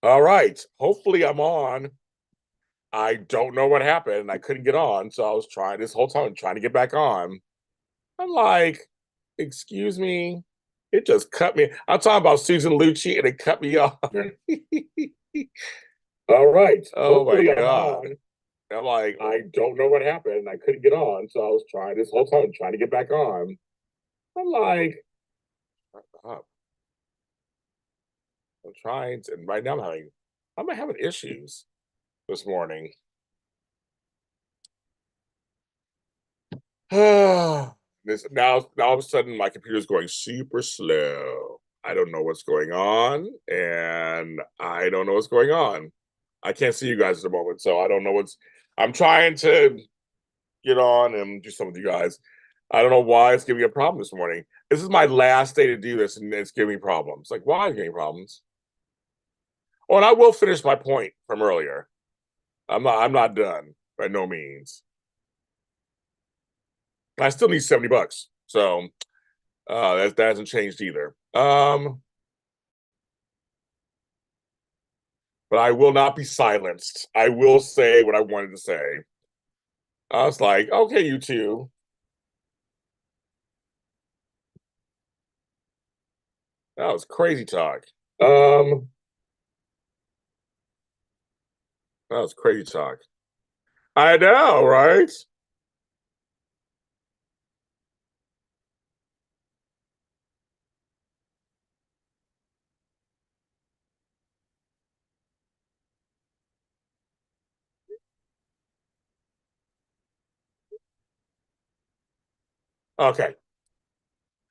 All right. Hopefully I'm on. I don't know what happened. I couldn't get on. So I was trying this whole time trying to get back on. I'm like, excuse me. It just cut me. I'm talking about Susan Lucci and it cut me off. All right. Oh my God. I'm like, I don't know what happened. I couldn't get on. So I was trying this whole time trying to get back on. I'm like, shut up. I'm trying to, and right now I'm having issues this morning. This now all of a sudden my computer's going super slow. I don't know what's going on, and I don't know what's going on. I can't see you guys at the moment, so I don't know what's. I'm trying to get on and do some with you guys. I don't know why it's giving me a problem this morning. This is my last day to do this, and it's giving me problems. Like, why are you giving me problems? Oh, and I will finish my point from earlier. I'm not done by no means. I still need $70. So that hasn't changed either. But I will not be silenced. I will say what I wanted to say. I was like, okay, you two. That was crazy talk. Um, that was crazy talk. I know, right? Okay.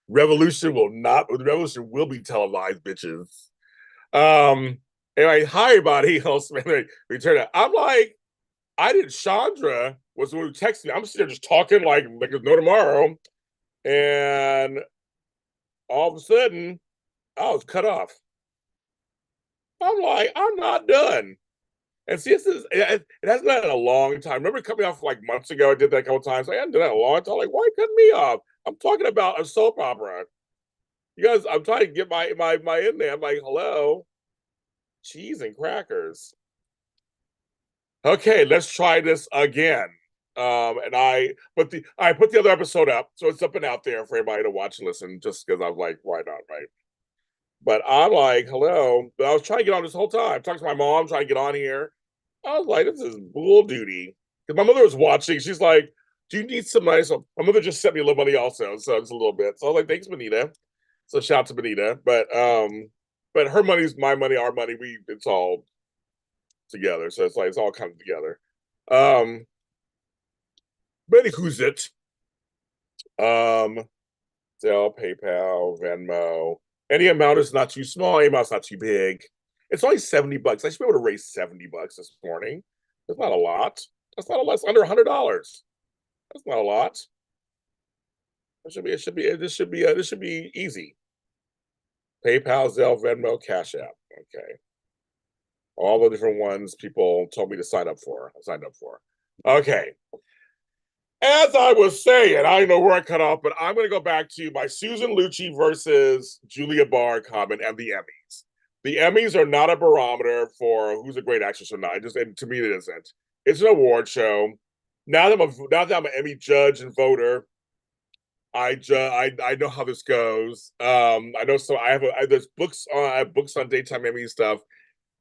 Revolution will be televised, bitches. Anyway, hi everybody. Return it. I'm like, I didn't Chandra was the one who texted me. I'm sitting there just talking like there's no tomorrow. And all of a sudden, I was cut off. I'm like, I'm not done. And see, it hasn't been in a long time. Remember coming off like months ago? I did that a couple times. I hadn't done that in a long time. Like, why cut me off? I'm talking about a soap opera. You guys, I'm trying to get my in there. I'm like, hello, cheese and crackers. Okay, let's try this again. And I put the other episode up, so it's up and out there for everybody to watch and listen. Just because I'm like, why not, right? But I'm like, hello. But I was trying to get on this whole time. Talking to my mom, trying to get on here. I was like, this is bull duty. Because my mother was watching. She's like, do you need some money? So my mother just sent me a little money also. So it's a little bit. So I was like, thanks, Benita. So shout out to Benita. But her money's my money, our money. It's all together. So it's like it's all coming together. Um, but who's it? Um, Zelle, PayPal, Venmo. Any amount is not too small, any amount's not too big. It's only $70. I should be able to raise $70 this morning. That's not a lot. That's not a lot. It's under $100. That's not a lot. This should be easy. PayPal, Zelle, Venmo, Cash App. Okay. All the different ones people told me to sign up for. I signed up for. Okay. As I was saying, I don't know where I cut off, but I'm going to go back to my Susan Lucci versus Julia Barr comment and the Emmys. The Emmys are not a barometer for who's a great actress or not. And to me, it isn't. It's an award show. Now that I'm an Emmy judge and voter, I know how this goes. I know so there's I have books on daytime Emmy stuff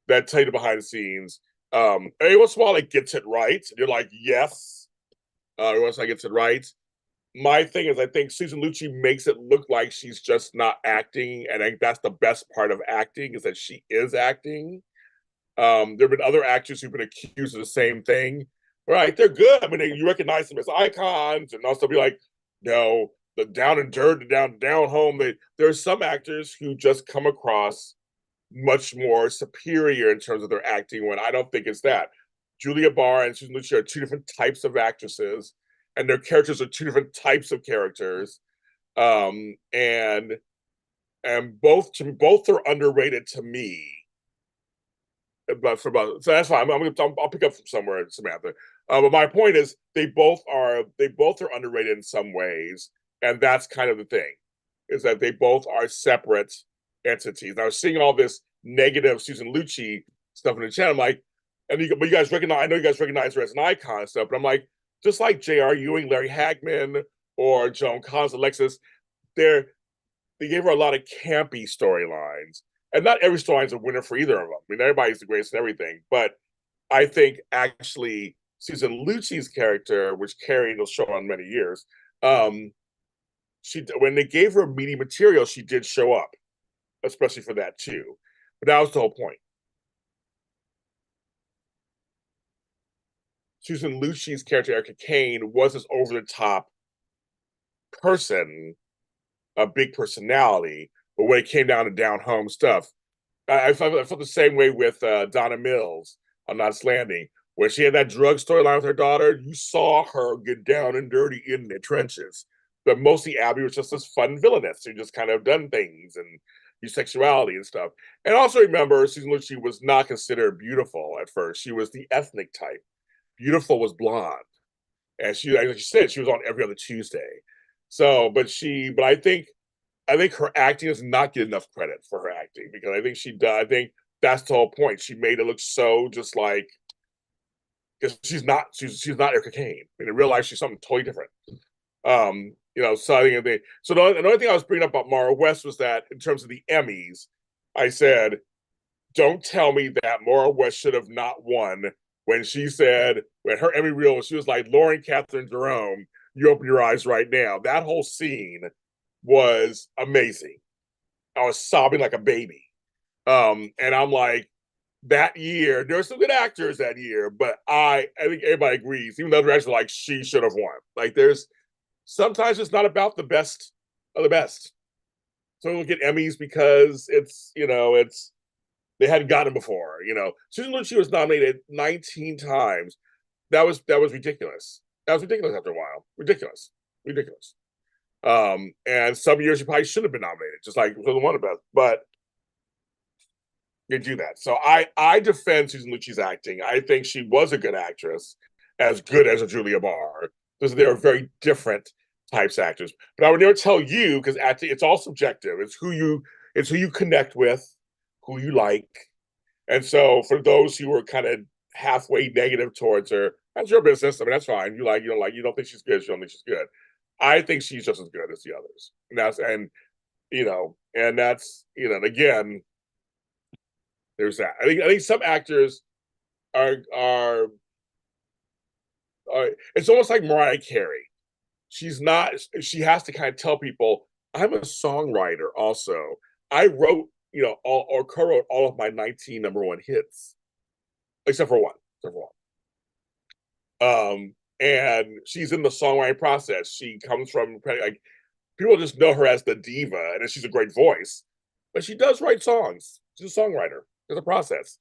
that tell you the behind the scenes. Every once in a while, it gets it right. You're like, yes. Once I gets it right. My thing is, I think Susan Lucci makes it look like she's just not acting, and I think that's the best part of acting is that she is acting. There have been other actors who've been accused of the same thing. Right? They're good. I mean, you recognize them as icons, and also be like, no, the down and dirt, down home. There are some actors who just come across much more superior in terms of their acting. When I don't think it's that. Julia Barr and Susan Lucci are two different types of actresses, and their characters are two different types of characters. Um, and and both are underrated to me. But so that's fine. I'll pick up from somewhere, Samantha. But my point is, they both are underrated in some ways, and that's kind of the thing, is that they both are separate entities. I was seeing all this negative Susan Lucci stuff in the chat. I'm like, but you guys recognize, I know you guys recognize her as an icon and stuff, but I'm like, just like J.R. Ewing, Larry Hagman, or Joan Collins, Alexis, they're they gave her a lot of campy storylines. And not every storyline is a winner for either of them. I mean, everybody's the greatest and everything. But I think actually Susan Lucci's character, which carried the show on many years, she when they gave her meaty material, she did show up, especially for that too. But that was the whole point. Susan Lucci's character, Erica Kane, was this over the top person, a big personality, but when it came down to down home stuff, I felt the same way with Donna Mills on Knots Landing, where she had that drug storyline with her daughter. You saw her get down and dirty in the trenches, but mostly Abby was just this fun villainess who just kind of done things and used sexuality and stuff. And also remember, Susan Lucci was not considered beautiful at first. She was the ethnic type. Beautiful was blonde, and she, like you said, she was on every other Tuesday. So, but I think her acting does not get enough credit for her acting because I think she does. I think that's the whole point. She made it look so just like because she's not Erica Kane. I mean, in real life, she's something totally different. So I think so. The only thing I was bringing up about Mara West was that in terms of the Emmys, I said, don't tell me that Mara West should have not won when she said when her Emmy reel, she was like Lauren Catherine Jerome. You open your eyes right now. That whole scene was amazing. I was sobbing like a baby. And I'm like, that year, there were some good actors that year, but I think everybody agrees, even though they're actually like, she should have won. Like, there's sometimes it's not about the best of the best. So we'll get Emmys because it's they hadn't gotten before. Susan Lucci was nominated 19 times. That was ridiculous. That was ridiculous after a while. Ridiculous. And some years you probably should have been nominated, just like for the one of us. But they do that. So I defend Susan Lucci's acting. I think she was a good actress, as good as a Julia Barr. Because they are very different types of actors. But I would never tell you because acting it's all subjective. It's who you connect with, who you like. And so for those who were kind of halfway negative towards her, that's your business. I mean, that's fine. You don't like, you don't think she's good, you don't think she's good. I think she's just as good as the others. And again, there's that. I think some actors are it's almost like Mariah Carey. She has to kind of tell people, I'm a songwriter also. I wrote, or co-wrote all of my 19 number one hits, except for one. And she's in the songwriting process. She comes from like people just know her as the diva, and she's a great voice, but she does write songs. She's a songwriter. There's a process,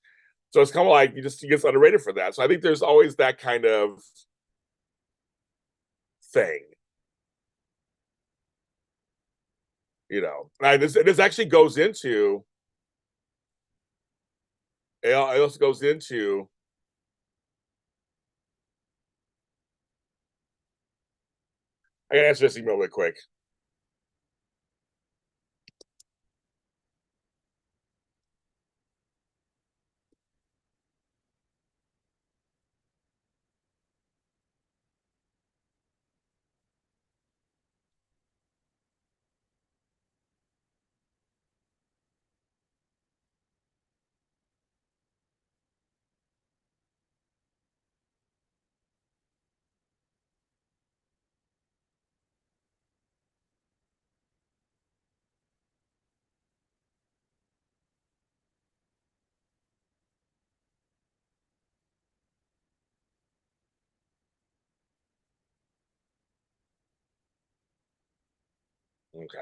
so it's kind of like she gets underrated for that. So I think there's always that kind of thing, And this actually goes into it also goes into I gotta answer this email real quick. Okay.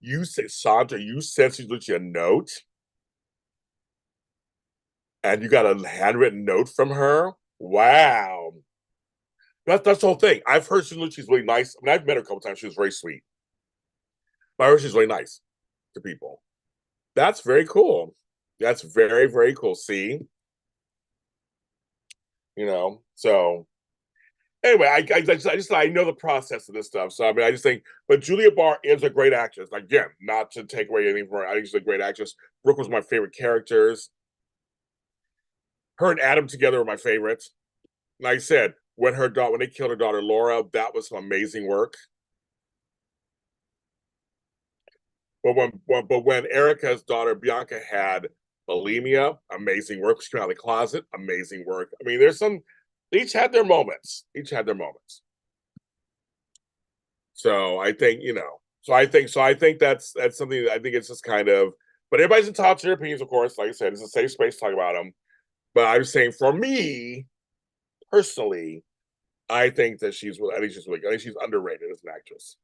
You say Sandra, you sent Suzuki a note and you got a handwritten note from her? Wow. That's the whole thing. I've heard Suzuki's really nice. I mean, I've met her a couple times. She was very sweet. But I heard she's really nice to people. That's very cool. That's very, very cool. See? So anyway, I know the process of this stuff. So I mean, I just think, but Julia Barr is a great actress. Again, not to take away anything from her, I think she's a great actress. Brooke was my favorite characters. Her and Adam together were my favorites. Like I said, when they killed her daughter Laura, that was some amazing work. But when Erica's daughter Bianca had bulimia, amazing work. She came out of the closet, amazing work. I mean, there's some. They each had their moments. Each had their moments. So I think So I think that's something that I think it's just kind of. But everybody's entitled to their opinions, of course. Like I said, it's a safe space to talk about them. But I'm saying for me personally, I think that she's. I think she's really. I think she's underrated as an actress.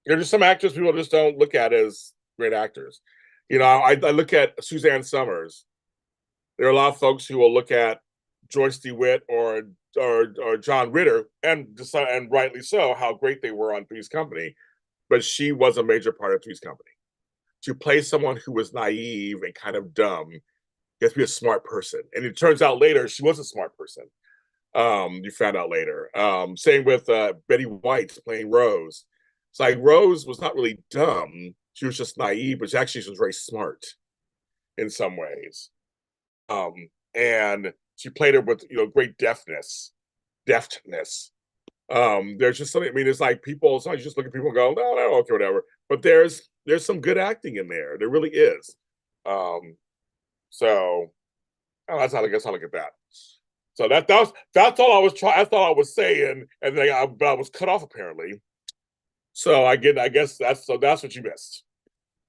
There's just some actors people just don't look at as great actors. I look at Suzanne Summers. There are a lot of folks who will look at Joyce DeWitt or John Ritter and decide, and rightly so, how great they were on Three's Company. But she was a major part of Three's Company. To play someone who was naive and kind of dumb, you have to be a smart person. And it turns out later she was a smart person. You found out later. Same with Betty White playing Rose. It's like Rose was not really dumb. She was just naive, but she was very smart in some ways. And she played her with great deftness. There's just something. I mean, it's like people. Sometimes you just look at people and go, no, no, okay, whatever. But there's some good acting in there. There really is. So that's how I guess I look at that. So that's all I was trying. I thought I was saying, and then but I was cut off apparently. So I guess that's what you missed.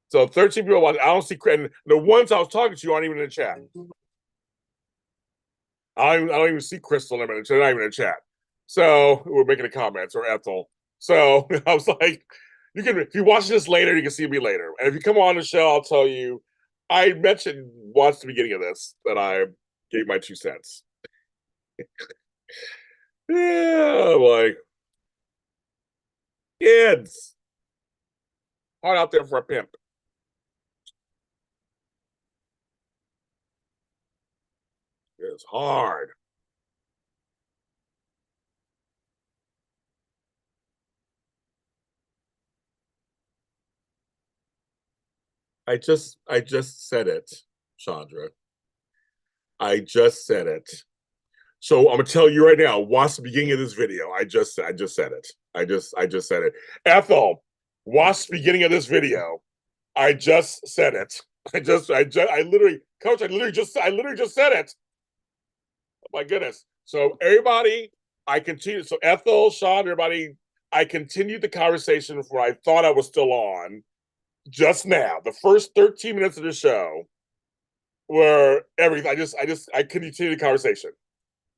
So 13 people watch. I don't see, and the ones I was talking to aren't even in the chat. I don't even see Crystal in the chat. They're not even in the chat. So we're making the comments or Ethel. So I was like, if you watch this later, you can see me later. And if you come on the show, I'll tell you. I mentioned once at the beginning of this that I gave my 2 cents. Yeah, like kids, hard out there for a pimp. It's hard. I just said it, Chandra. I just said it. So I'm gonna tell you right now. Watch the beginning of this video. I just said it. I just said it. Ethel, watch the beginning of this video. I just said it. I literally, Coach. I literally just said it. Oh my goodness. So everybody, I continue. So Ethel, Sean, everybody, I continued the conversation before I thought I was still on. Just now, the first 13 minutes of the show were everything. I continue the conversation.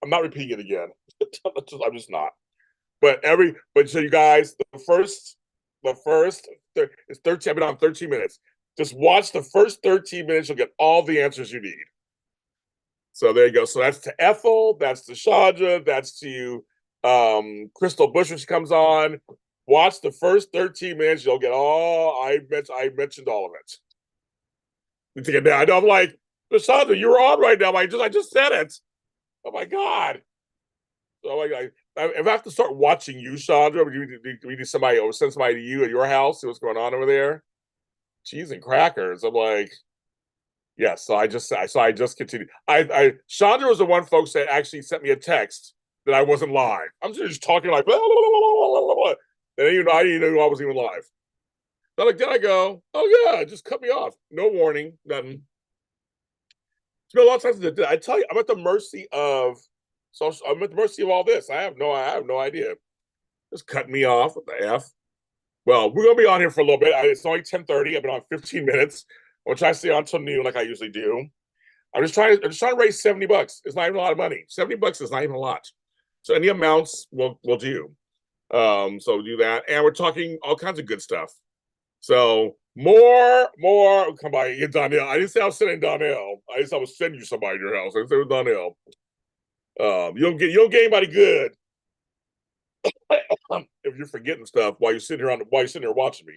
I'm not repeating it again. I'm just not. But so you guys, it's 13. I've been on 13 minutes. Just watch the first 13 minutes. You'll get all the answers you need. So there you go. So that's to Ethel. That's to Chandra. That's to Crystal Bush when she comes on. Watch the first 13 minutes. You'll get all I mentioned all of it. You take it down. I'm like, Chandra, you're on right now. I just said it. Oh my God. Oh my God. If I have to start watching you, Chandra, we need somebody or send somebody to you at your house, see what's going on over there. Cheese and crackers. I'm like, yes. So I just continued. Chandra was the one folks that actually sent me a text that I wasn't live. I'm just talking like blah, blah, blah, blah, blah. And I didn't know I was even live. So like, then I go, oh yeah, just cut me off. No warning, nothing. It's been a long time since I tell you, I'm at the mercy of. So I'm at the mercy of all this. I have no idea. Just cut me off with the F. Well, we're gonna be on here for a little bit. It's only 10:30. I've been on 15 minutes. I'll try to stay on until noon, like I usually do. I'm just trying to raise $70. It's not even a lot of money. $70 is not even a lot. So any amounts we'll do. So we'll do that, and we're talking all kinds of good stuff. So more. Come by, Donnell. I didn't say I was sending Donnell. I just I was sending you somebody to your house. I didn't say it was Donnell. You don't get anybody good if you're forgetting stuff while you're sitting here watching me.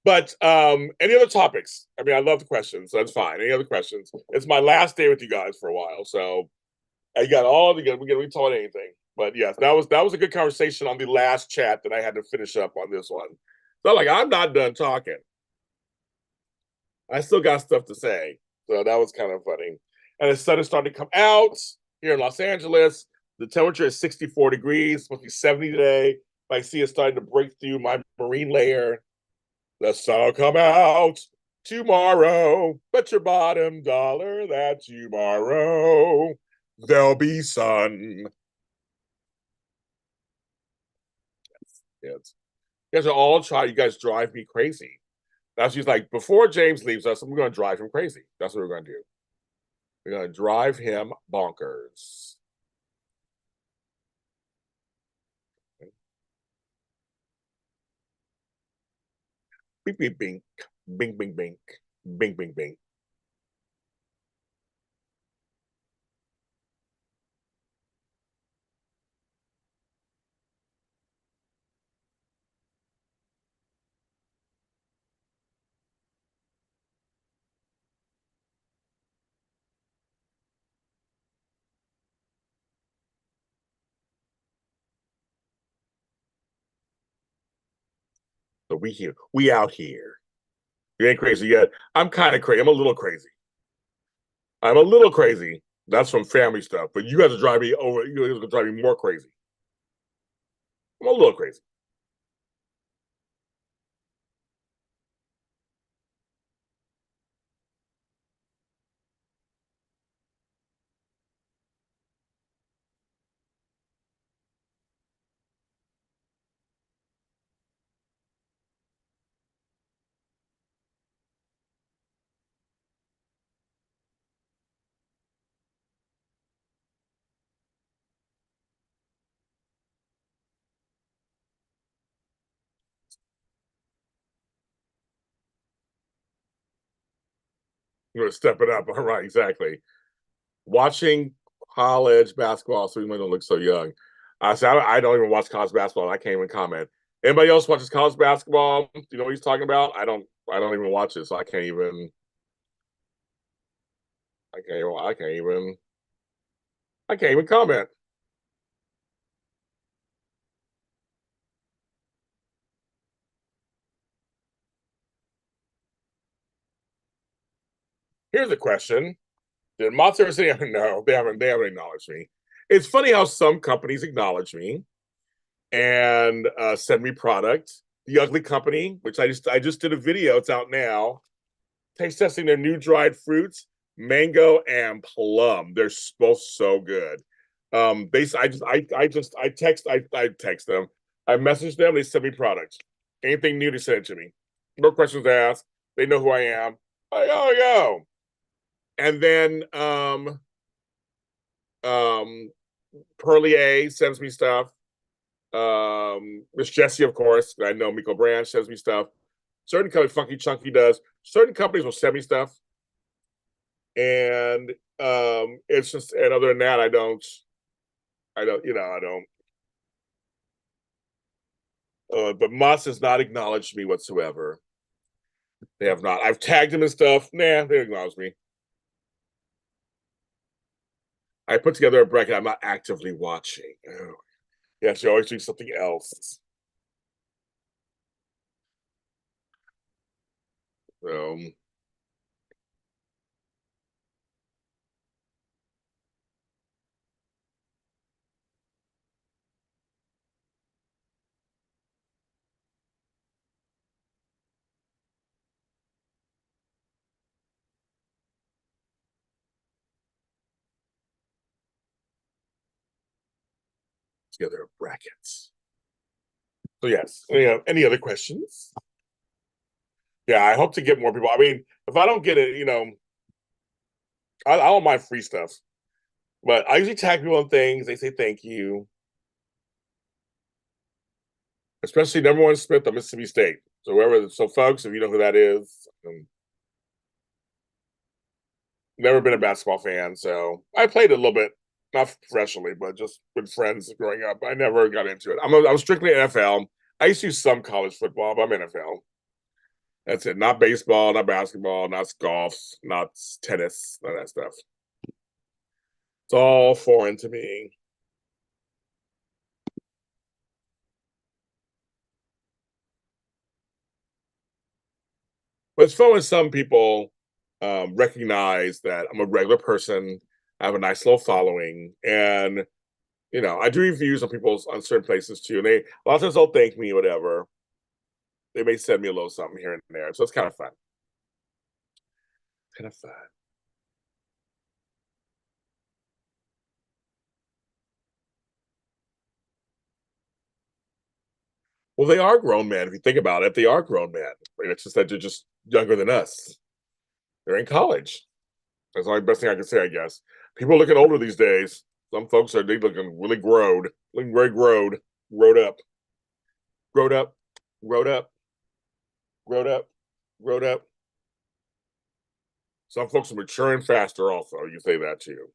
But any other topics? I mean, I love the questions. So that's fine. Any other questions? It's my last day with you guys for a while, so I got all the good. We can talk anything. But yes, that was a good conversation on the last chat that I had to finish up on this one. So like I'm not done talking. I still got stuff to say. So that was kind of funny. And the sun is starting to come out here in Los Angeles. The temperature is 64 degrees, it's supposed to be 70 today. I see it starting to break through my marine layer. The sun will come out tomorrow. Bet your bottom dollar that tomorrow there'll be sun. Yes. You guys are all trying. You guys drive me crazy. Now she's like, before James leaves us, I'm going to drive him crazy. That's what we're going to do. We're going to drive him bonkers. Beep, beep, bink. Bing, bing, bink. Bing, bing, bing. So we here. We out here. You ain't crazy yet. I'm kind of crazy. I'm a little crazy. I'm a little crazy. That's from family stuff. But you guys are driving me over. You guys are driving me more crazy. I'm a little crazy. You're gonna step it up. All right, exactly. Watching college basketball, so you might don't look so young. I said I don't even watch college basketball. I can't even comment. Anybody else watches college basketball? Do you know what he's talking about? I don't. I don't even watch it, so I can't even. I can't. I can't even. I can't even comment. Here's a question: Did Monster City? No, they haven't. They haven't acknowledged me. It's funny how some companies acknowledge me and send me product. The Ugly Company, which I just did a video. It's out now. Taste testing their new dried fruits, mango and plum. They're both so good. They I text them. I message them. They send me products. Anything new, they send it to me. No questions asked. They know who I am. Oh yo. And then um Perlier sends me stuff. Miss Jessie, of course. I know Miko Branch sends me stuff. Certain companies, Funky Chunky does. Certain companies will send me stuff, and it's just. And other than that, I don't. I don't. You know, I don't. But Moss has not acknowledged me whatsoever. They have not. I've tagged him and stuff. Nah, they acknowledge me. I put together a bracket. I'm not actively watching. Oh, yes, you're always doing something else. Um, together brackets. So yes. Any other questions? Yeah, I hope to get more people. I mean, if I don't get it, I don't mind free stuff. But I usually tag people on things. They say thank you, especially number one Smith of Mississippi State. So whoever, so folks, if you know who that is, never been a basketball fan. So I played a little bit, not professionally, but just with friends growing up. I never got into it. I was strictly NFL. I used to do some college football, but I'm NFL. That's it. Not baseball, not basketball, not golf, not tennis, none of that stuff. It's all foreign to me. But it's fun when some people recognize that I'm a regular person. I have a nice little following, and I do reviews on people's on certain places too. And they a lot of times they'll thank me, or whatever. They may send me a little something here and there, so it's kind of fun. Kind of fun. Well, they are grown men. If you think about it, they are grown men. It's just that they're just younger than us. They're in college. That's the only best thing I can say, I guess. People are looking older these days. Some folks are they looking really growed, looking very growed up, growed up, growed up, growed up, growed up. Some folks are maturing faster. Also, you say that too.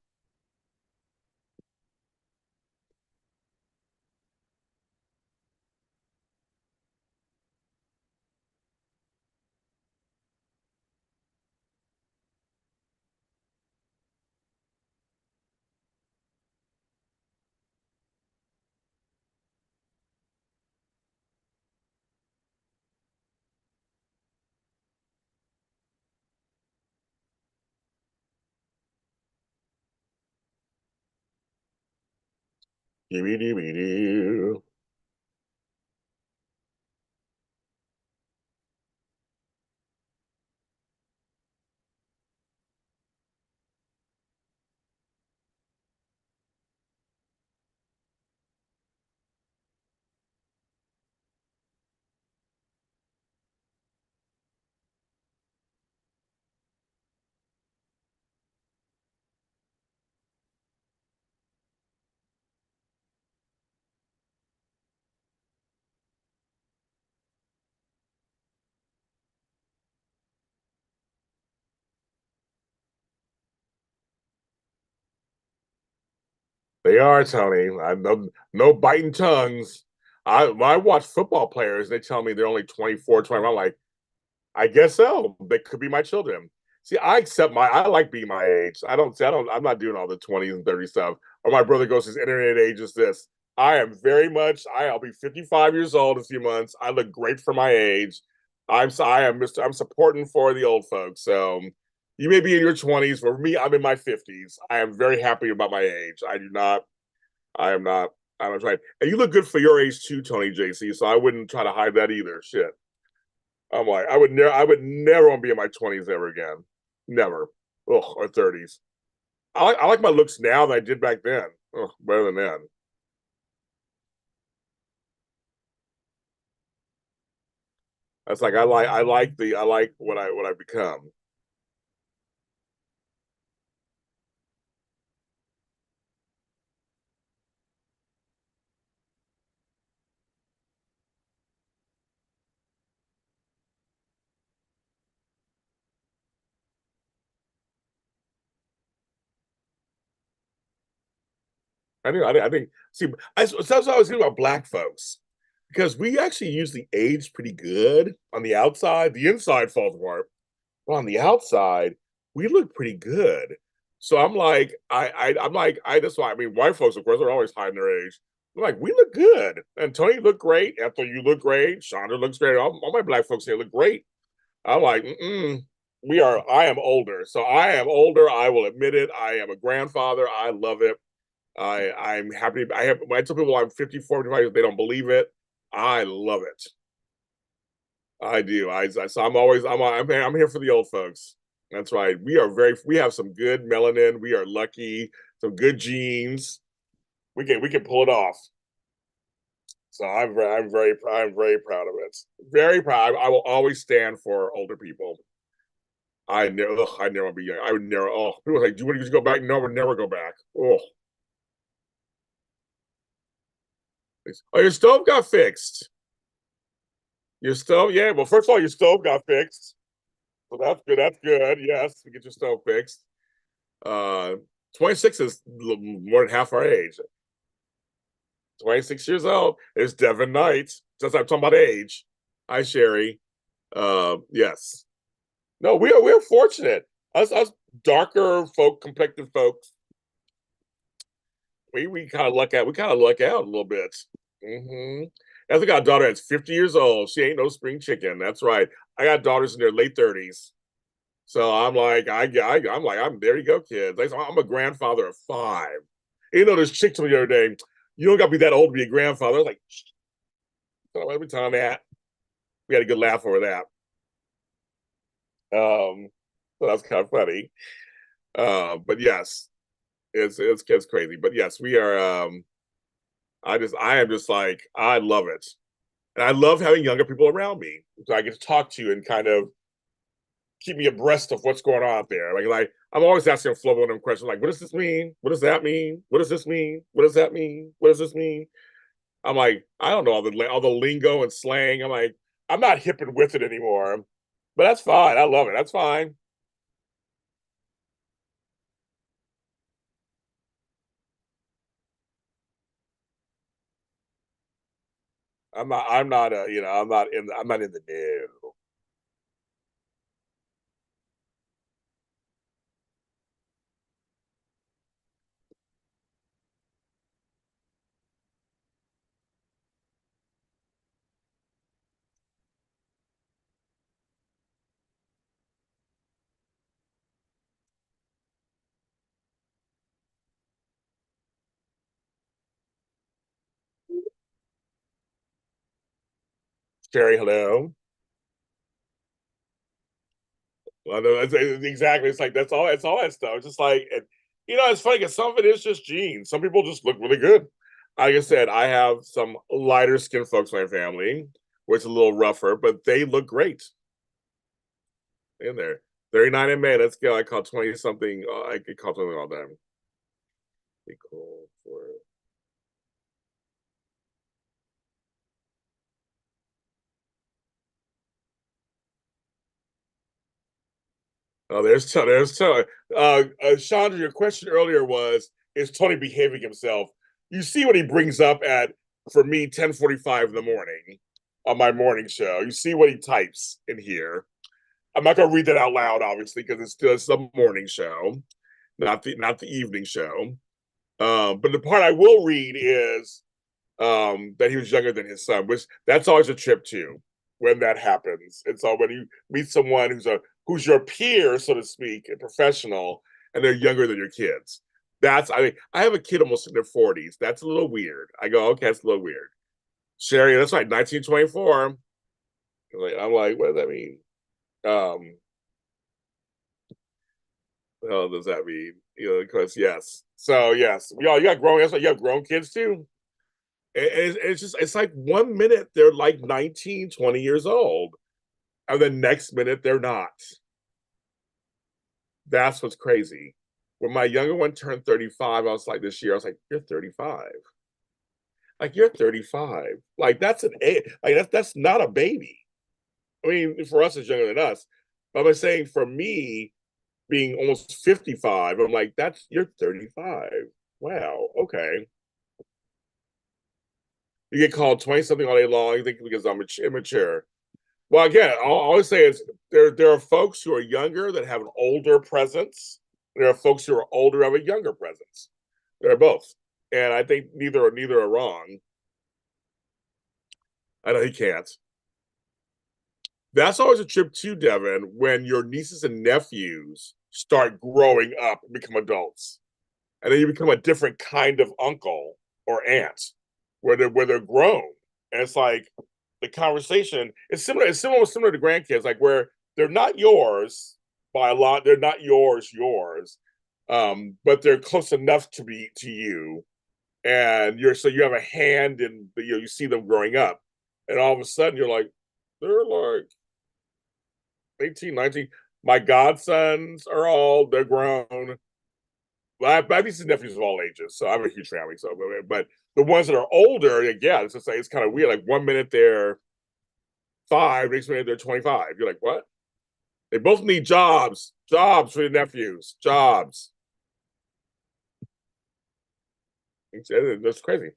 They are, Tony. I know no biting tongues. I watch football players, they tell me they're only 24, 20. I'm like, I guess so. They could be my children. See, I like being my age. I'm not doing all the 20s and 30 stuff. Or my brother goes, his internet age is this. I'll be 55 years old in a few months. I look great for my age. I'm supporting for the old folks. So you may be in your 20s. For me, I'm in my 50s. I am very happy about my age. I am not, I'm not trying. And you look good for your age too, Tony JC. So I wouldn't try to hide that either. Shit. I'm like, I would never want to be in my 20s ever again. Never. Ugh, or 30s. I like my looks now than I did back then. Ugh, better than then. That's like I like what I become. I think see that's what I was thinking about black folks. Because we actually usually age pretty good on the outside. The inside falls apart. But on the outside, we look pretty good. So I'm like, I'm like, that's why I mean, white folks, of course, are always hiding their age. I'm like, we look good. And Tony looked great. Ethel, you look great. Chandra looks great. All my black folks here look great. I'm like, I am older. So I am older. I will admit it. I am a grandfather. I love it. I'm happy. When I tell people I'm 54, 55, they don't believe it. I love it. I do. So I'm here for the old folks. That's right. We have some good melanin. We are lucky. Some good genes. We can pull it off. So I'm very proud of it. Very proud. I will always stand for older people. I never want to be young. I would never. Oh, people are like, do you want to go back? No, I would never go back. Oh, your stove got fixed. Your stove, yeah. Well, first of all, your stove got fixed. So that's good. That's good. Yes, we get your stove fixed. 26 is more than half our age. 26 years old. It's Devin Knight. Just I'm talking about age. Hi, Sherry. Yes. No, we're fortunate. Us darker folk, complected folks, we kind of luck out. We kind of luck out a little bit. Mm-hmm. I think I got a daughter that's 50 years old. She ain't no spring chicken. That's right. I got daughters in their late 30s. So I'm like, I'm like, I'm there you go, kids. I'm a grandfather of five. You know, this chick told me the other day, you don't got to be that old to be a grandfather. I was like, let me tell that. We had a good laugh over that. So that's kind of funny. But yes, it's crazy. But yes, we are. I am just like I love it, and I love having younger people around me, so I get to talk to and kind of keep me abreast of what's going on out there. Like I'm always asking Flo one of them questions, like, what does this mean? What does that mean? What does this mean? What does that mean? What does this mean? I'm like, I don't know all the lingo and slang. I'm like, I'm not hip and with it anymore, but that's fine. I love it. That's fine. I'm not a, you know, I'm not in the know. Sherry, hello. Well, no, exactly. It's like that's all. It's all that stuff. It's just like, and, you know, it's funny because some of it is just genes. Some people just look really good. Like I said, I have some lighter skinned folks in my family, where it's a little rougher, but they look great in there. 39 in May. Let's go. I call 20 something. I could call something all time. Be cool for. Oh, there's Tony. Chandra, your question earlier was, is Tony behaving himself? You see what he brings up at, for me, 10:45 in the morning on my morning show. You see what he types in here. I'm not gonna read that out loud, obviously, because it's the morning show, not the evening show. But the part I will read is that he was younger than his son, which that's always a trip too when that happens. And so when you meet someone who's your peer, so to speak, a professional, and they're younger than your kids, that's I mean, I have a kid almost in their 40s. That's a little weird. I go, okay, that's a little weird. Sherry, that's right, 1924. I'm like, what does that mean? Um, what the hell does that mean? You know, because yes. So yes, we all you got grown. That's like you have grown kids too. It's just it's like 1 minute they're like 19, 20 years old, and the next minute they're not. That's what's crazy. When my younger one turned 35, I was like, this year, I was like, you're 35. Like you're 35. Like that's an a like that's not a baby. I mean, for us it's younger than us. But I'm saying for me, being almost 55, I'm like, that's you're 35. Wow, okay. You get called 20 something all day long, you think because I'm immature. Well, again, I'll always say is there are folks who are younger that have an older presence. There are folks who are older have a younger presence. They're both, and I think neither are wrong. I know he can't. That's always a trip too, Devin, when your nieces and nephews start growing up and become adults, and then you become a different kind of uncle or aunt, where they're grown, and it's like the conversation is similar. It's similar to grandkids, like where they're not yours by a lot. They're not yours, but they're close enough to be to you, and you have a hand in you see them growing up, and all of a sudden you're like, they're like 18, 19. My godsons are all they're grown. My nieces and nephews of all ages, so I have a huge family. So, but the ones that are older, like, yeah, it's just like it's kind of weird. Like 1 minute they're five, next minute they're 25. You're like, what? They both need jobs for the nephews, jobs. That's crazy.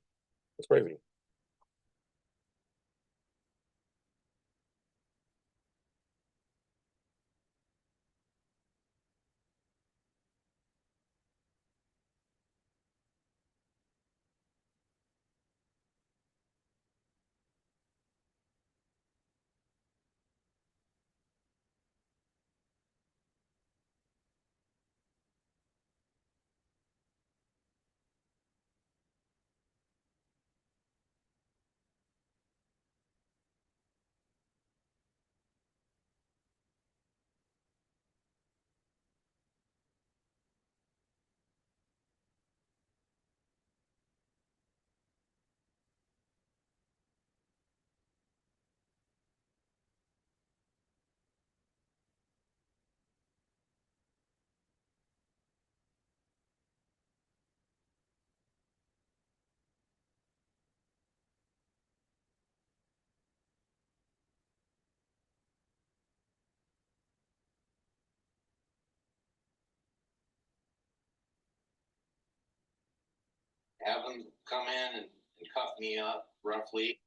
That's crazy. have them come in and cuff me up roughly.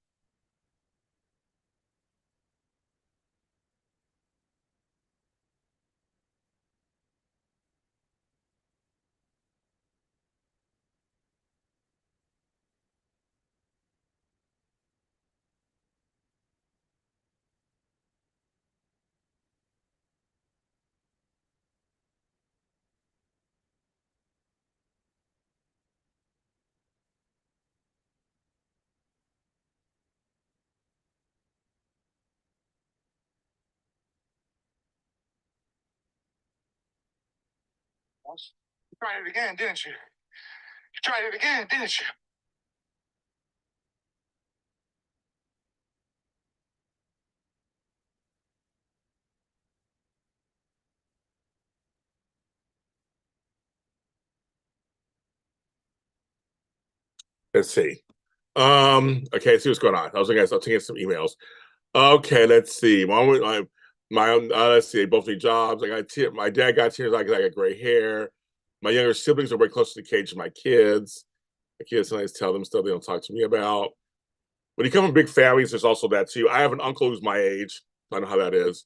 You tried it again, didn't you? You tried it again, didn't you? Let's see. Okay, let's see what's going on. I was looking at, I'll take some emails. Okay, let's see. Let's see. They both need jobs. My dad got tears. I got gray hair. My younger siblings are way closer to the cage than my kids. My kids sometimes tell them stuff they don't talk to me about. When you come from big families, there's also that too. I have an uncle who's my age. I know how that is.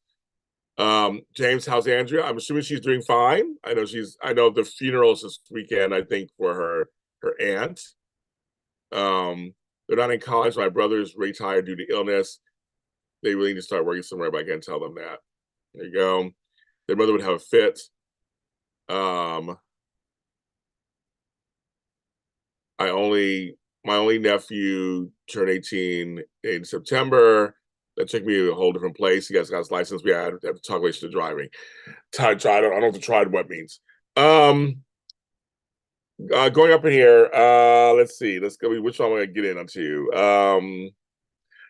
James, how's Andrea? I'm assuming she's doing fine. I know the funeral's this weekend, I think, for her aunt. They're not in college. My brother's retired due to illness. They really need to start working somewhere, but I can't tell them that. There you go. Their mother would have a fit. Um, my only nephew turned 18 in September. That took me to a whole different place. He got his license. We had to talk about to driving. I don't know what tried what means. Going up in here, let's see. Let's go. Which one am I gonna get in onto?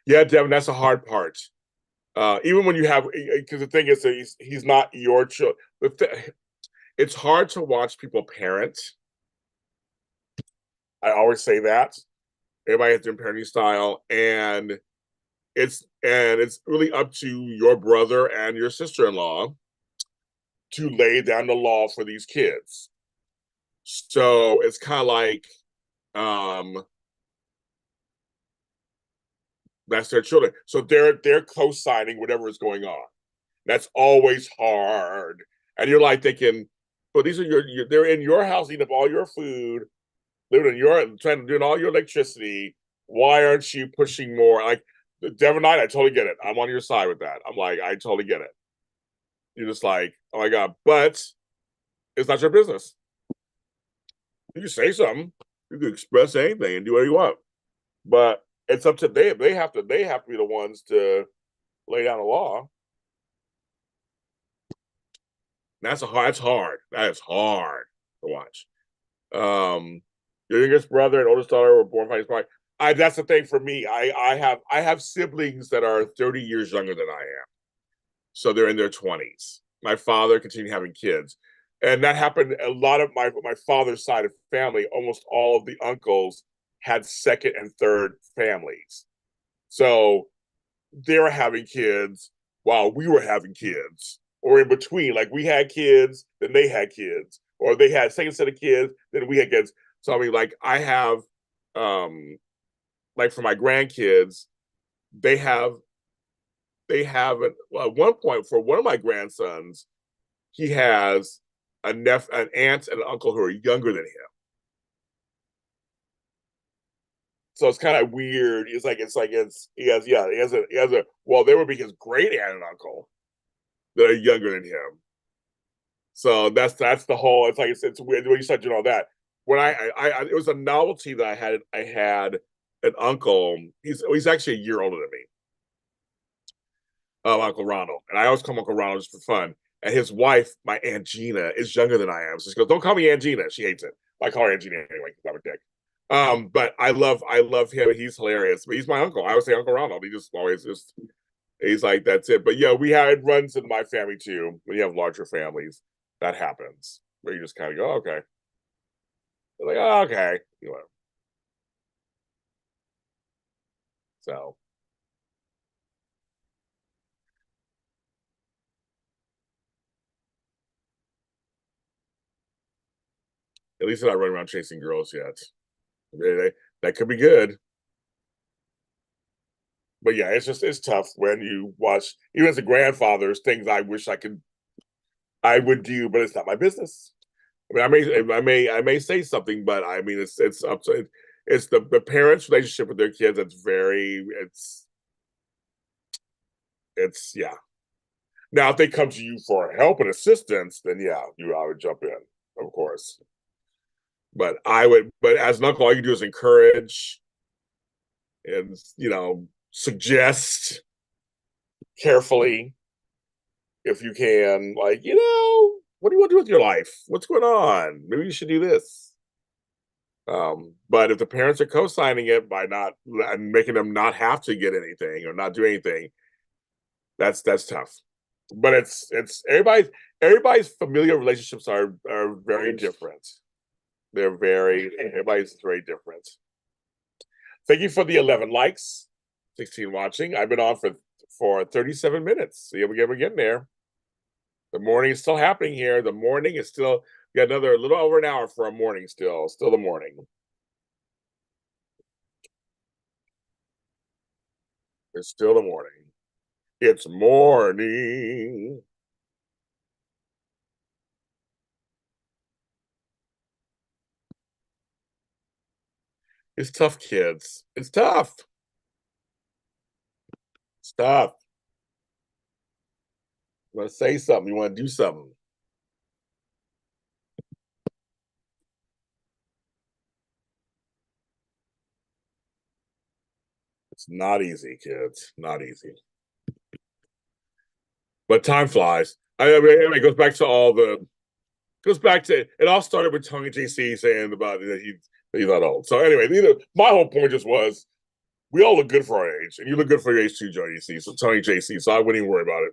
Yeah, Devin, that's a hard part. Even when you have, because the thing is that he's not your child. It's hard to watch people parent. I always say that. Everybody has their parenting style, and it's really up to your brother and your sister-in-law to lay down the law for these kids. So it's kind of like that's their children. So they're co-signing whatever is going on. That's always hard. And you're like thinking, but these are they're in your house eating up all your food, living in your trying to do all your electricity. Why aren't you pushing more? Like Devin Knight, I totally get it. I'm on your side with that. I'm like, I totally get it. You're just like, oh my God, but it's not your business. You can say something, you can express anything and do what you want. But it's up to them. They have to be the ones to lay down the law. That's hard. That is hard to watch. Your youngest brother and oldest daughter were born fighting. That's the thing for me. I have siblings that are 30 years younger than I am. So they're in their 20s. My father continued having kids. And that happened a lot of my father's side of family, almost all of the uncles had second and third families. So they were having kids while we were having kids, or in between. Like we had kids, then they had kids, or they had second set of kids, then we had kids. So I mean, like I have, like for my grandkids, they have at one point for one of my grandsons, he has an aunt, and an uncle who are younger than him. So it's kind of weird. He has a well, there would be his great aunt and uncle that are younger than him. So that's the whole. It's weird when you start doing all that. When it was a novelty that I had an uncle. He's actually a year older than me. Uncle Ronald, and I always call him Uncle Ronald just for fun. And his wife, my Aunt Gina, is younger than I am. So she goes, "Don't call me Aunt Gina." She hates it. I call her Aunt Gina anyway because I'm a dick. But I love him. He's hilarious. But he's my uncle. I would say Uncle Ronald. He just always just he's like that's it. But yeah, we have it runs in my family too. When you have larger families, that happens where you just kind of go, okay, you're like, oh, okay, you know. So at least I'm not running around chasing girls yet. That could be good. But yeah, it's tough when you watch, even as a grandfather, there's things I wish I would do, but it's not my business. I mean, I may say something, but I mean, it's up to it's the parents' relationship with their kids. It's yeah. Now, if they come to you for help and assistance, then yeah, I would jump in, of course. But as an uncle, all you do is encourage and suggest carefully if you can, like, what do you want to do with your life? What's going on? Maybe you should do this. But if the parents are co-signing it by not and making them not have to get anything or not do anything, that's tough. But it's everybody's familiar relationships are very different. Everybody's very different. Thank you for the 11 likes, 16 watching. I've been on for 37 minutes. So we're getting there. The morning is still happening here. The morning is still, we got another little over an hour for a morning still the morning. It's still the morning. It's morning. It's tough, kids. It's tough. It's tough. You want to say something. You want to do something. It's not easy, kids. Not easy. But time flies. I mean, it goes back to it all started with Tony JC saying about that he's not old. So anyway, my whole point just was we all look good for our age, and you look good for your age too, Tony JC. So I wouldn't even worry about it.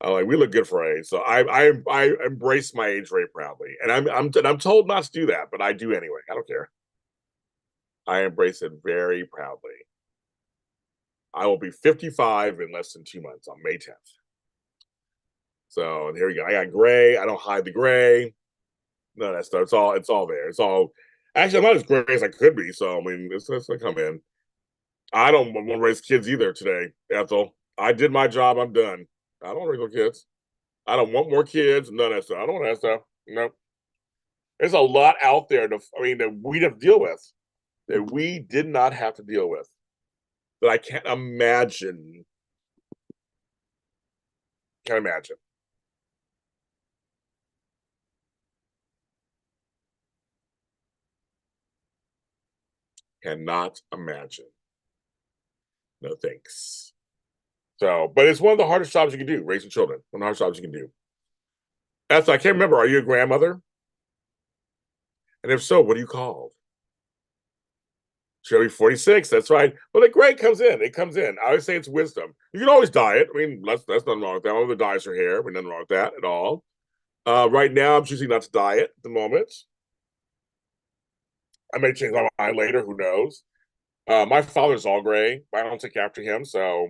I'm like, we look good for our age. So I embrace my age very proudly, and I'm told not to do that, but I do anyway. I don't care. I embrace it very proudly. I will be 55 in less than 2 months on May 10th. So here we go. I got gray. I don't hide the gray. None of that stuff. It's all there. It's all actually I'm not as gray as I could be. So I mean, it's gonna come in. I don't want to raise kids either today, Ethel. I did my job. I'm done. I don't want to raise no kids. I don't want more kids. None of that stuff. I don't want that stuff. No. There's a lot out there that we have to deal with that we did not have to deal with. That I can't imagine. Can't imagine. Cannot imagine. No thanks. So, but it's one of the hardest jobs you can do, raising children. One of the hardest jobs you can do. Ethel, I can't remember. Are you a grandmother? And if so, what are you called? She'll be 46. That's right. Well, the gray comes in. It comes in. I always say it's wisdom. You can always dye it. I mean, that's nothing wrong with that. My mother dyes her hair. Nothing wrong with that at all. Right now, I'm choosing not to dye it at the moment. I may change my mind later. Who knows? My father's all gray. I don't take after him, so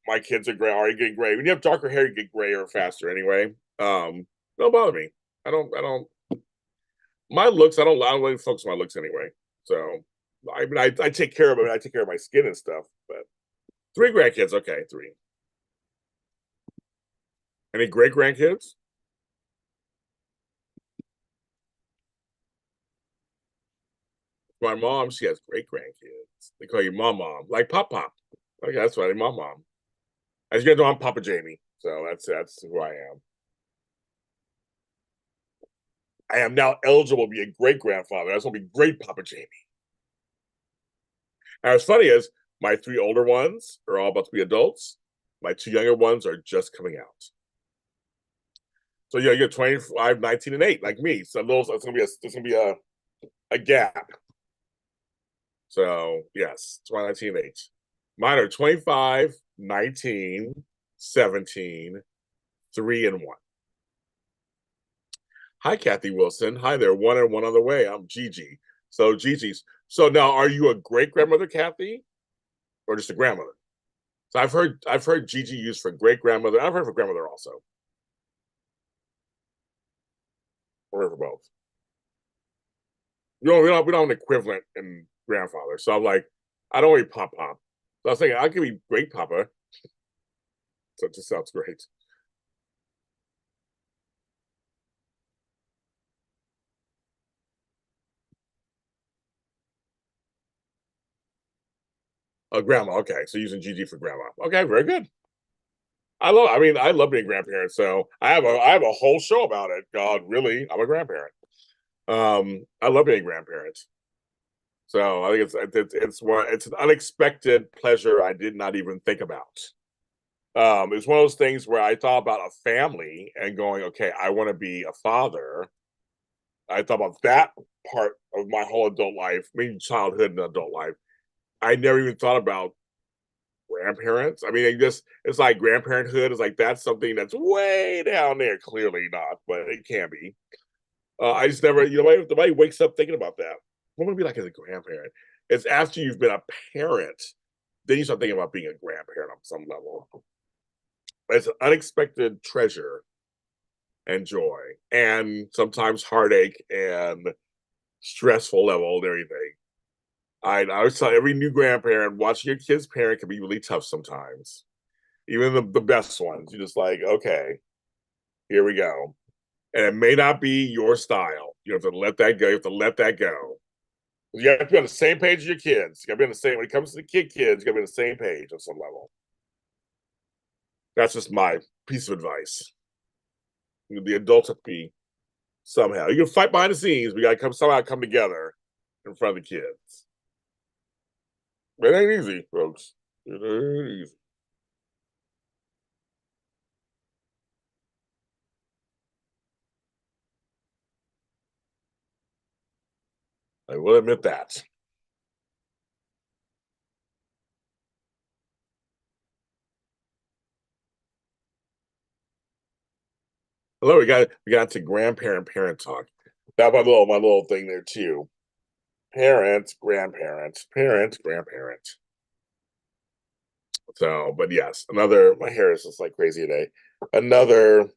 my kids are gray. Already getting gray. When you have darker hair, you get grayer faster anyway. Don't bother me. I don't. My looks. I don't really focus on my looks anyway. So, I mean, I take care of it. I take care of my skin and stuff. But 3 grandkids, okay, 3. Any great grandkids? My mom, she has great grandkids. They call you mom, like pop. Okay, that's right, mom. As you guys know, I'm Papa Jamie, so that's who I am. I am now eligible to be a great grandfather. I just want to be great Papa Jamie. And what's funny is my 3 older ones are all about to be adults. My 2 younger ones are just coming out. So yeah, you're 25, 19, and 8, like me. So it's gonna be a gap. So yes, 19 and 8. Mine are 25, 19, 17, 3 and 1. Hi, Kathy Wilson. Hi there. 1 and 1 on the way. I'm Gigi. So Gigi's. So now, are you a great grandmother, Kathy, or just a grandmother? So I've heard Gigi used for great grandmother. I've heard for grandmother also. Or for both. we don't have an equivalent in grandfather. So I'm like, I don't want pop pop. So I was thinking I could be great papa. So it just sounds great. Grandma. Okay, so using GG for grandma. Okay, very good. I love being a grandparent. So I have a whole show about it. God, really, I'm a grandparent. I love being a grandparent. So I think it's an unexpected pleasure I did not even think about. It's one of those things where I thought about a family and going, okay, I want to be a father. I thought about that part of my whole adult life, maybe childhood and adult life. I never even thought about grandparents. I mean, it's like grandparenthood is like that's something that's way down there. Clearly not, but it can be. I just never, nobody wakes up thinking about that. What would it be like as a grandparent? It's after you've been a parent, then you start thinking about being a grandparent on some level. It's an unexpected treasure and joy, and sometimes heartache and stressful level and everything. I always tell every new grandparent, watching your kids parent can be really tough sometimes. Even the best ones. You're just like, okay, here we go. And it may not be your style. You have to let that go. You have to let that go. You have to be on the same page as your kids. You got to be on the same, when it comes to the kids, you got to be on the same page on some level. That's just my piece of advice. The adults have to be somehow. You can fight behind the scenes, but you got to come together in front of the kids. It ain't easy, folks. It ain't easy. I will admit that. Hello, we got to grandparent parent talk. That my little thing there too. Parents, grandparents, parent, grandparent. So, but yes, another. My hair is just like crazy today. Another.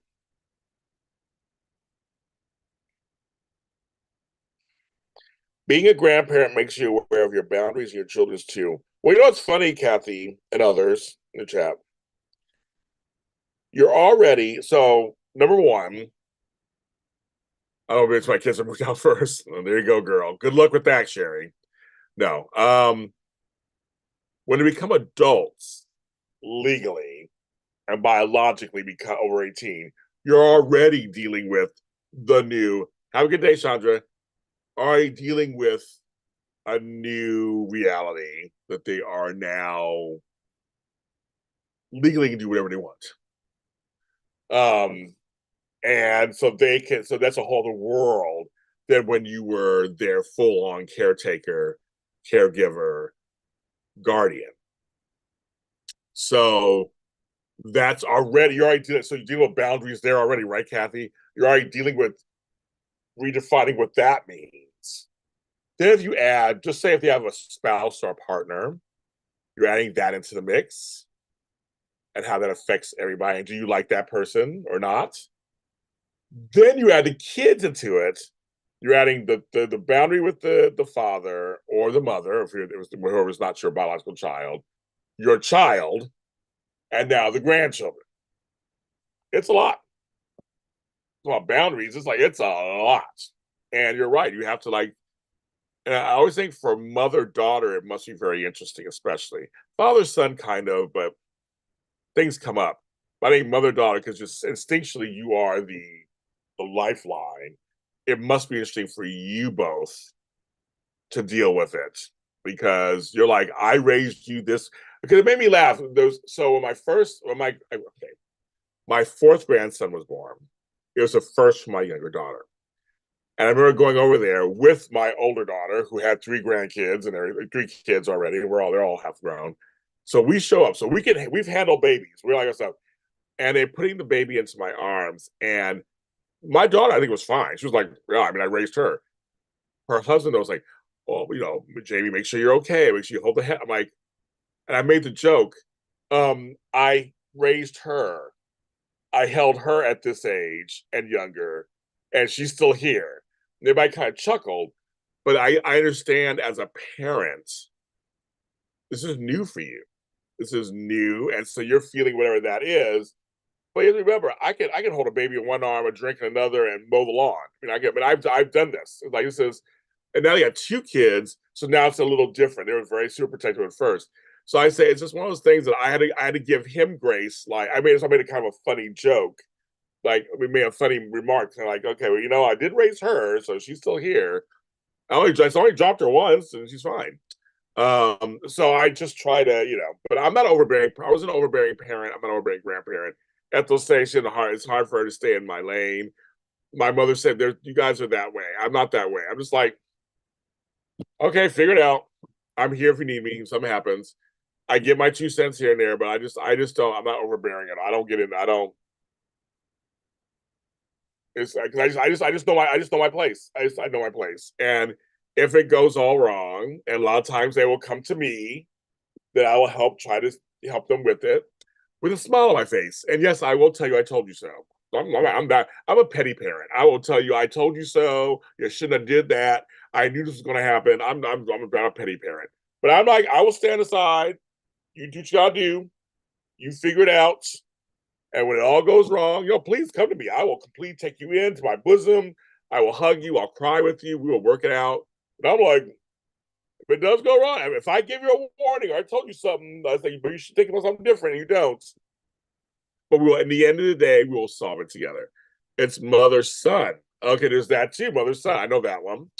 Being a grandparent makes you aware of your boundaries and your children's too. Well, you know what's funny, Kathy and others in the chat. You're already so number one. I don't know if it's my kids have moved out first. Oh, there you go, girl. Good luck with that, Sherry. No. When they become adults legally and biologically become over 18, you're already dealing with the new. Have a good day, Chandra. Already dealing with a new reality that they are now legally can do whatever they want. Um, and so that's a whole other world than when you were their full on caretaker, caregiver, guardian. So that's already you're already dealing, so you deal with boundaries there already, right, Kathy? You're already dealing with redefining what that means. Then if you add, just say if you have a spouse or a partner, you're adding that into the mix and how that affects everybody. And do you like that person or not? Then you add the kids into it. You're adding the boundary with the father or the mother, if it was whoever's not your biological child, your child, and now the grandchildren. It's a lot. It's about boundaries. It's a lot. And you're right. You have to like. And I always think for mother daughter, it must be very interesting, especially father son, kind of, but things come up. But I think mother daughter, because just instinctually you are the lifeline. It must be interesting for you both to deal with it because you're like, I raised you this because it made me laugh. So my fourth grandson was born. It was the first for my younger daughter. And I remember going over there with my older daughter, who had three grandkids and three kids already. They're all half grown. So we show up. So we've handled babies. We're like ourselves. And they're putting the baby into my arms. And my daughter, I think, was fine. She was like, yeah, I mean, I raised her. Her husband was like, oh, Jamie, make sure you're okay. Make sure you hold the head. I'm like, and I made the joke. I raised her. I held her at this age and younger, and she's still here. And everybody kind of chuckled. but I understand as a parent, this is new for you. This is new, and so you're feeling whatever that is. But remember, I can hold a baby in one arm, a drink in another, and mow the lawn. I mean, I've done this. Like this is, and now they got two kids, so now it's a little different. They were very super protective at first. So I say it's just one of those things that I had to give him grace. Like I made a kind of a funny joke. Like we made a funny remark, kind of like, okay, well, I did raise her, so she's still here. I only dropped her once, and she's fine. So I just try to, but I'm not overbearing. I was an overbearing parent. I'm an overbearing grandparent. Ethel's saying it's hard for her to stay in my lane. My mother said, you guys are that way. I'm not that way. I'm just like, okay, figure it out. I'm here if you need me. If something happens. I give my 2 cents here and there, but I just don't, I'm not overbearing it. I don't get in, I don't, it's because I just know my place. I know my place. And if it goes all wrong, and a lot of times they will come to me, that I will try to help them with it with a smile on my face. And yes, I will tell you, I told you so. I'm a petty parent. I will tell you, I told you so. You shouldn't have did that. I knew this was going to happen. I'm a petty parent, but I'm like, I will stand aside. You do what you gotta do. You figure it out. And when it all goes wrong, please come to me. I will completely take you into my bosom. I will hug you. I'll cry with you. We will work it out. And I'm like, if it does go wrong, if I give you a warning or I told you something, I say, but you should think about something different, and you don't. But we will, in the end of the day, we will solve it together. It's mother son. Okay, there's that too, mother son. I know that one.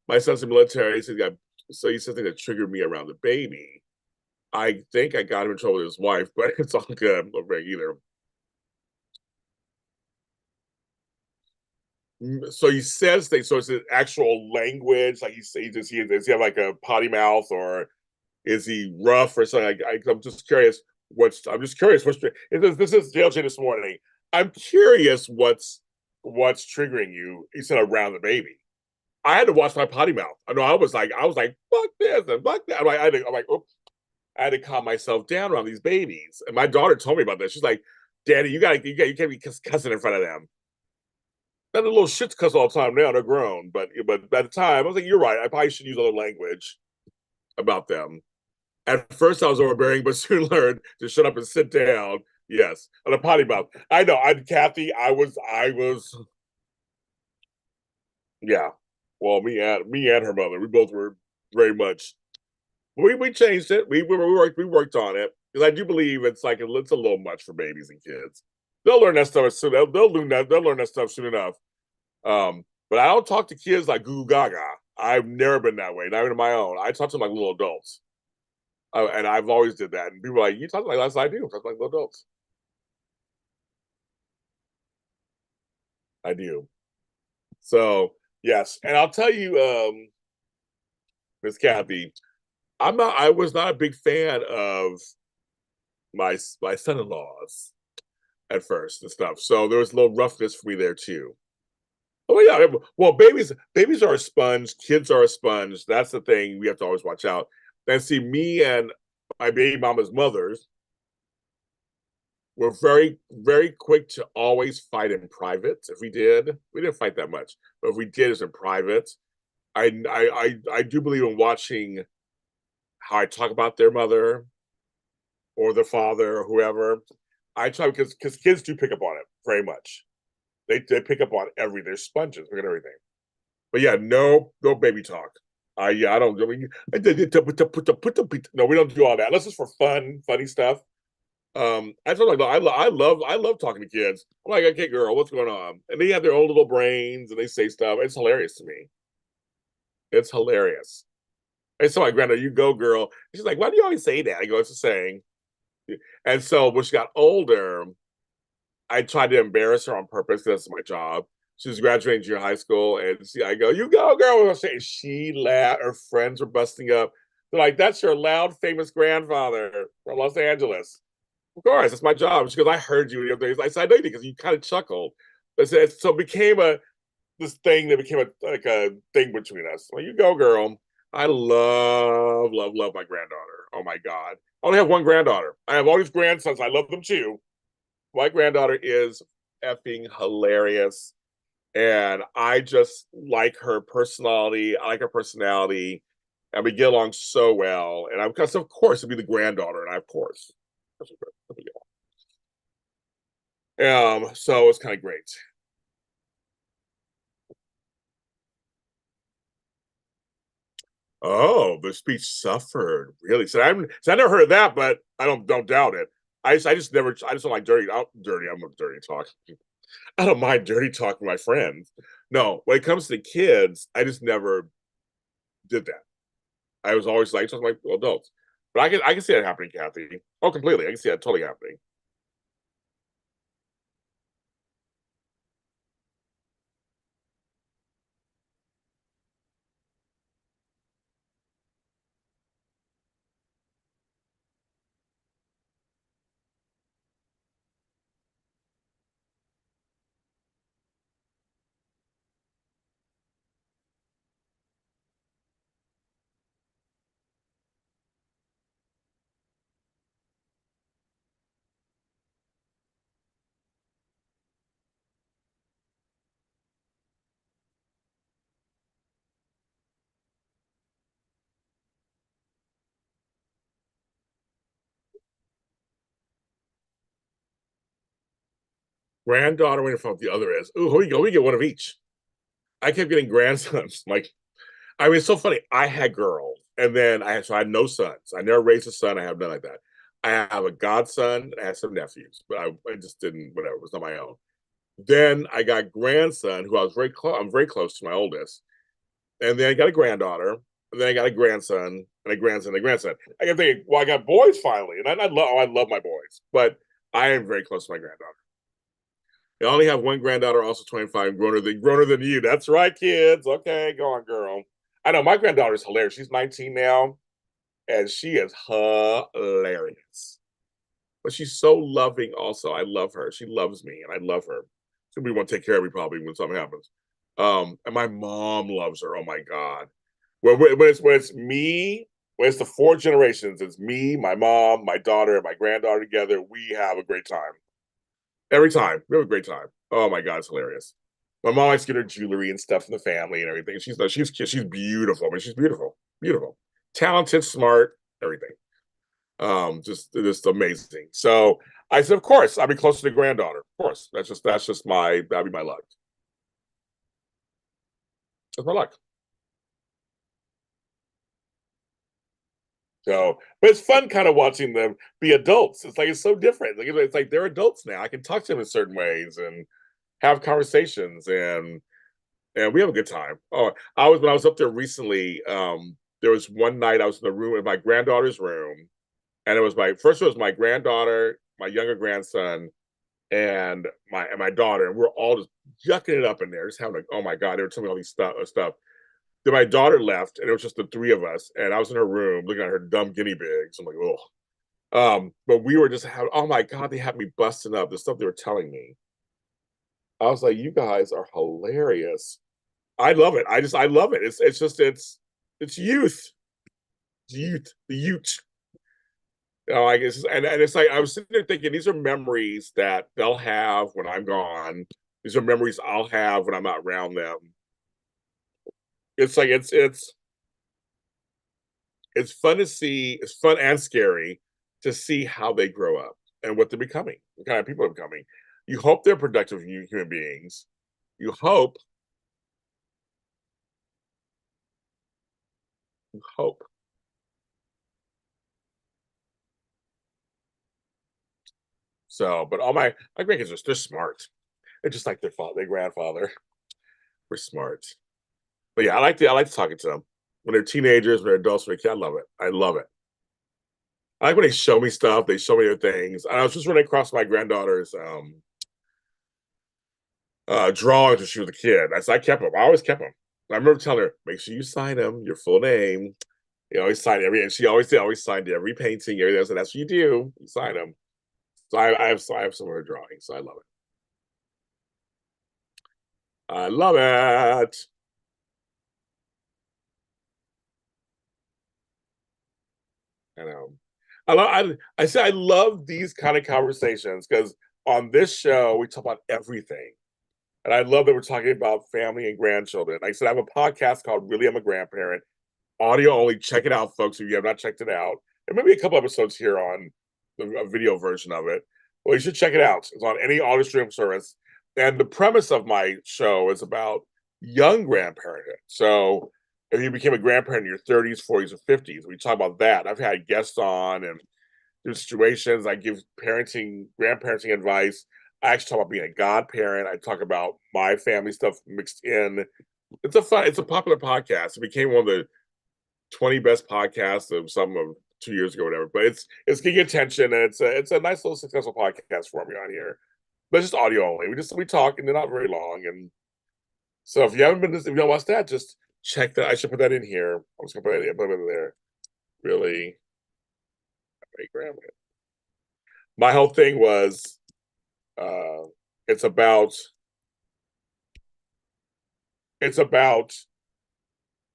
My son's in the military. So he said something that triggered me around the baby. I think I got him in trouble with his wife, but it's all good. I'm not big either. So he says things. So it's an actual language. Like does he have like a potty mouth, or is he rough or something? I'm just curious. This is JLJ this morning. I'm curious what's triggering you. He said around the baby. I had to watch my potty mouth. I know I was like, fuck this and fuck that. Oops. I had to calm myself down around these babies. And my daughter told me about this. She's like, Daddy, you can't be cussing in front of them. Not a little shits cuss all the time now. They're grown, but at the time, I was like, you're right. I probably should use other language about them. At first, I was overbearing, but soon learned to shut up and sit down. Yes, on a potty mouth. I know. Kathy. I was. Yeah. Well, me and her mother, we both were very much. We changed it. We worked on it because I do believe it's a little much for babies and kids. They'll learn that stuff soon. They'll learn that stuff soon enough. But I don't talk to kids like goo gaga. I've never been that way, not even on my own. I talk to them like little adults. And I've always did that. And people are like, you talk like that's what I do. I talk like little adults. I do. So yes. And I'll tell you, Miss Kathy, I was not a big fan of my son-in-laws at first and stuff. So there was a little roughness for me there too. Oh yeah. Well, babies are a sponge. Kids are a sponge. That's the thing we have to always watch out. And see, me and my baby mama's mothers were very, very quick to always fight in private. If we didn't fight that much. But if we did, it's in private. I do believe in watching how I talk about their mother or their father or whoever. I try because kids do pick up on it very much. They pick up on they're sponges, look at everything. But yeah, no baby talk. I don't. I mean, no, we don't do all that. Unless it's for funny stuff. I feel like I love talking to kids. I'm like, okay, girl, what's going on? And they have their own little brains and they say stuff. It's hilarious to me. It's hilarious. I saw my granddaughter, you go, girl. She's like, why do you always say that? I go, it's a saying. And so when she got older, I tried to embarrass her on purpose. That's my job. She was graduating junior high school, and I go, "You go, girl!" And she laughed. Her friends were busting up. They're like, "That's your loud, famous grandfather from Los Angeles." Of course, that's my job. She goes, "I heard you." I said, "I know you because you kind of chuckled." I said, so it became this thing that became a thing between us. Well, you go, girl. I love, love, love my granddaughter. Oh my God. I only have one granddaughter. I have all these grandsons. I love them too. My granddaughter is effing hilarious. and I just like her personality. I like her personality, and we get along so well. And I, because of course, it'd be the granddaughter, and I, of course, so it's kind of great. Oh, the speech suffered really. So I never heard of that, but I don't doubt it. I just never. I just don't like dirty. I'm a dirty talk. I don't mind dirty talking my friends. No, when it comes to the kids, I just never did that. I was always like talking like adults. But I can see that happening, Kathy. Oh, completely. I can see that totally happening. Granddaughter, waiting for what the other is. Ooh, here we go. We get one of each. I kept getting grandsons. Like, I mean, it's so funny. I had girls, and then I had no sons. I never raised a son. I have none like that. I have a godson. I have some nephews, but I just didn't. Whatever. It was not my own. Then I got grandson, who I was very close. I'm very close to my oldest, and then I got a granddaughter, and then I got a grandson, and a grandson, and a grandson. I kept thinking, well, I got boys finally, and I love my boys, but I am very close to my granddaughter. I only have one granddaughter, also 25, groaner than you. That's right, kids. Okay, go on, girl. I know my granddaughter's hilarious. She's 19 now, and she is hilarious. But she's so loving. Also, I love her. She loves me, and I love her. She'll be one to take care of me probably when something happens. And my mom loves her. Oh my god. When it's me, when it's the four generations, it's me, my mom, my daughter, and my granddaughter together. We have a great time. Every time. We have a great time. Oh my god, it's hilarious. My mom likes to get her jewelry and stuff from the family and everything. She's beautiful. I mean, she's beautiful. Beautiful. Talented, smart, everything. Just amazing. So I said, of course, I'll be close to the granddaughter. Of course. That's just my that'd be my luck. That's my luck. So, but it's fun kind of watching them be adults. It's like it's so different. It's like they're adults now. I can talk to them in certain ways and have conversations, and we have a good time. Oh, I was when I was up there recently. There was one night I was in the room in my granddaughter's room, and it was my granddaughter, my younger grandson, and my daughter, and we're all just yucking it up in there, just having like, oh my god, they were telling me all these stuff. Then my daughter left, and it was just the three of us, and I was in her room looking at her dumb guinea pigs. I'm like, oh. But we were just having, oh my god, they had me busting up the stuff they were telling me. I was like, you guys are hilarious. I love it. I love it. It's youth. It's youth. The youth. You know, I guess and it's like I was sitting there thinking these are memories that they'll have when I'm gone. These are memories I'll have when I'm not around them. It's like it's fun to see, it's fun and scary to see how they grow up and what they're becoming, what kind of people are becoming. You hope they're productive human beings. You hope, you hope. So, but all my grandkids are they're smart. They're just like their grandfather. We're smart. But yeah, I like talking to them when they're teenagers, when they're adults, when they're kids. I love it. I love it. I like when they show me stuff. They show me their things. And I was just running across my granddaughter's drawings when she was a kid. I kept them. I always kept them. I remember telling her, make sure you sign them, your full name. You always sign every, and she always signed every painting, everything. So that's what you do. You sign them. So I have some of her drawings. So I love it. I love it. You know, I say I love these kind of conversations because on this show we talk about everything. And I love that we're talking about family and grandchildren. Like I said, I have a podcast called Really I'm a Grandparent. Audio only. Check it out, folks, if you have not checked it out. There may be a couple episodes here on a video version of it. Well, you should check it out. It's on any audio stream service. And the premise of my show is about young grandparenthood. So if you became a grandparent in your 30s, 40s, or 50s, we talk about that. I've had guests on and there's situations. I give grandparenting advice. I actually talk about being a godparent. I talk about my family stuff mixed in. It's a popular podcast. It became one of the 20 best podcasts of 2 years ago, whatever. But it's getting attention, and it's a nice little successful podcast for me on here. But it's just audio only. We talk, and they're not very long. And so if you don't watch that, just check that. I should put that in here. I'm just gonna put it in there. Really, great grandma. My whole thing was, it's about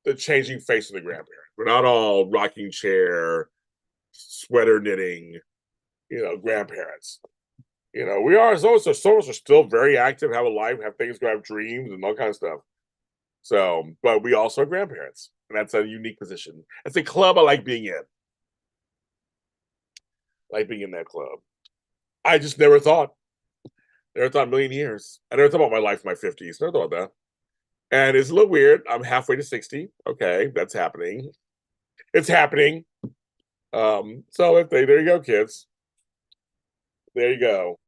the changing face of the grandparent. We're not all rocking chair, sweater knitting, grandparents. We are. Some of us are still very active, have a life, have things, have dreams, and all kinds of stuff. So, but we also are grandparents, and that's a unique position. It's a club I like being in. I like being in that club. I just never thought a million years. I never thought about my life in my 50s. Never thought about that. And it's a little weird. I'm halfway to 60. Okay, that's happening. It's happening. So there you go, kids. There you go.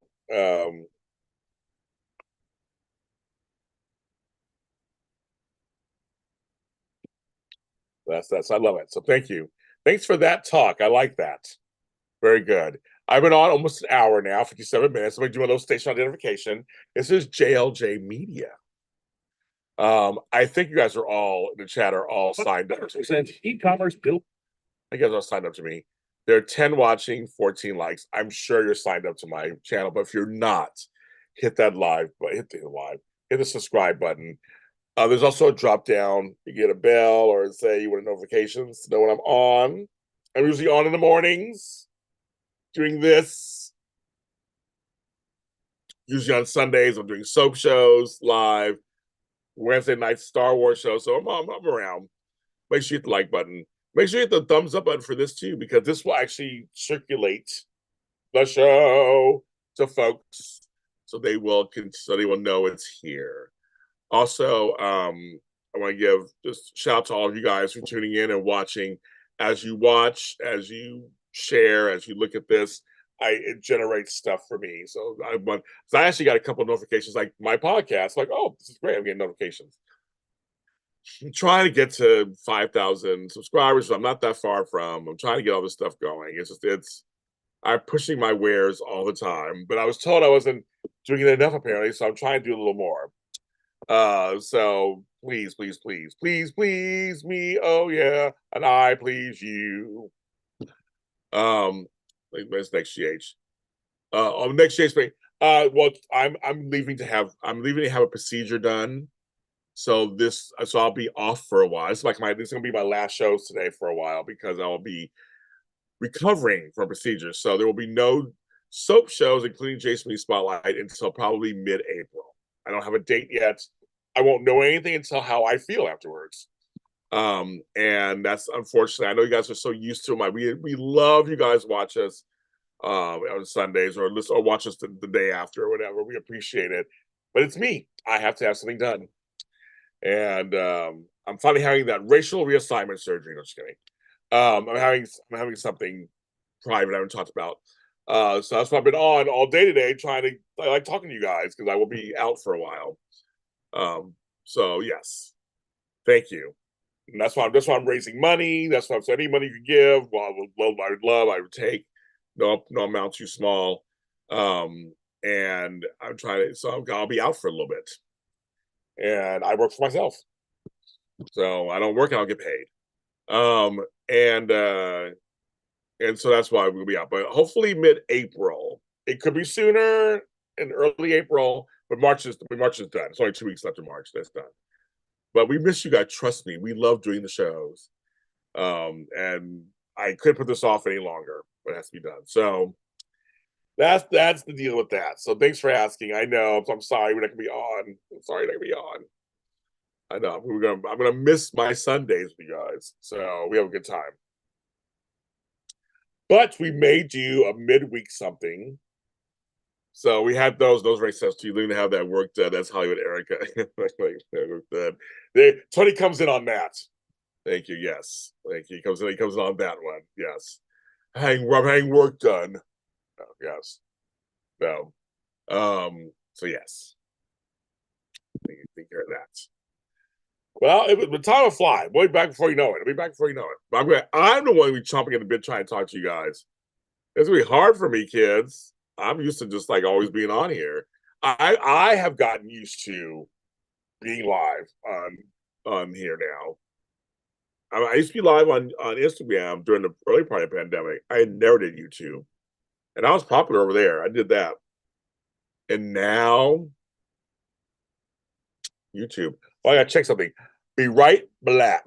That's I love it. So thank you. Thanks for that talk. I like that. Very good. I've been on almost an hour now, 57 minutes. I'm going to do a little station identification. This is JLJ Media. I think you guys are all in the chat are all signed up. E-commerce built. I guess all signed up to me. There are 10 watching, 14 likes. I'm sure you're signed up to my channel, but if you're not, hit that live, but hit the subscribe button. There's also a drop down. You get a bell or say you want notifications to know when I'm on. I'm usually on in the mornings doing this. Usually on Sundays, I'm doing soap shows live. Wednesday night Star Wars show. So I'm around. Make sure you hit the like button. Make sure you hit the thumbs up button for this too, because this will actually circulate the show to folks, so they will know it's here. Also, I want to give just shout out to all of you guys for tuning in and watching. As you watch, as you share, as you look at this, it generates stuff for me. So I actually got a couple of notifications, like my podcast, like, oh, this is great. I'm getting notifications. I'm trying to get to 5,000 subscribers. So I'm not that far from. I'm trying to get all this stuff going. I'm pushing my wares all the time, but I was told I wasn't doing it enough apparently. So I'm trying to do a little more. So please me. Oh yeah, and I please you. Where's next GH? Next GH. Well, I'm leaving to have a procedure done. So I'll be off for a while. This is gonna be my last shows today for a while because I'll be recovering from procedures. So there will be no soap shows, including Jason Lee Spotlight, until probably mid-April. I don't have a date yet. I won't know anything until how I feel afterwards. And that's unfortunately. I know you guys are so used to we love you guys watch us on Sundays or watch us the day after or whatever. We appreciate it. But it's me. I have to have something done. And I'm finally having that racial reassignment surgery. No, just kidding. I'm having something private I haven't talked about. So that's why I've been on all day today, I like talking to you guys because I will be out for a while. So yes, thank you. And that's why I'm raising money. That's why I'm saying any money you give, well, I would take. No amount too small. And I'm trying to, so I'll be out for a little bit. And I work for myself. So I don't work and I'll get paid. And so that's why we'll be out. But hopefully mid-April. It could be sooner in early April, but March is done. It's only 2 weeks left of March. That's done. But we miss you guys. Trust me. We love doing the shows. And I couldn't put this off any longer, but it has to be done. So that's the deal with that. So thanks for asking. I know. I'm sorry we're not gonna be on. I'm sorry we're not gonna be on. I know. I'm gonna miss my Sundays with you guys. So we have a good time. But we may do a midweek something. So we had those races too. You have that worked. That's Hollywood Erica. Tony comes in on that. Thank you. Yes. Thank you. He comes in on that one. Yes. I'm having work done. Oh, yes. No. So yes. Take care of that. Well, the time will fly. We'll be back before you know it. I'll be back before you know it. But I'm the one who's chomping at the bit trying to talk to you guys. It's gonna be hard for me, kids. I'm used to just like always being on here. I have gotten used to being live on here now. I used to be live on Instagram during the early part of the pandemic. I never did YouTube, and I was popular over there. I did that, and now YouTube. Oh, I gotta check something. Be right black.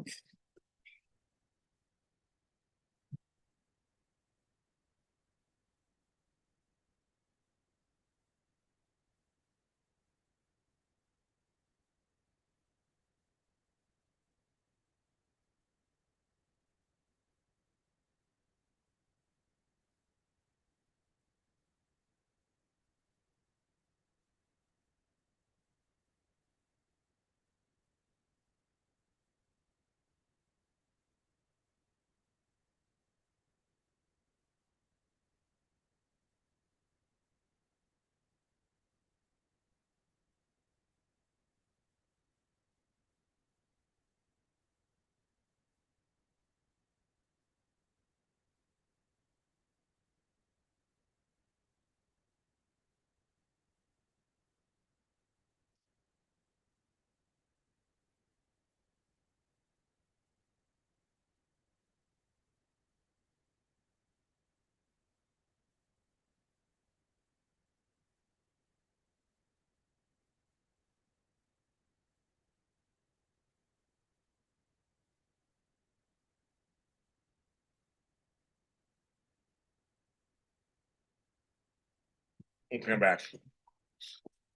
Come back.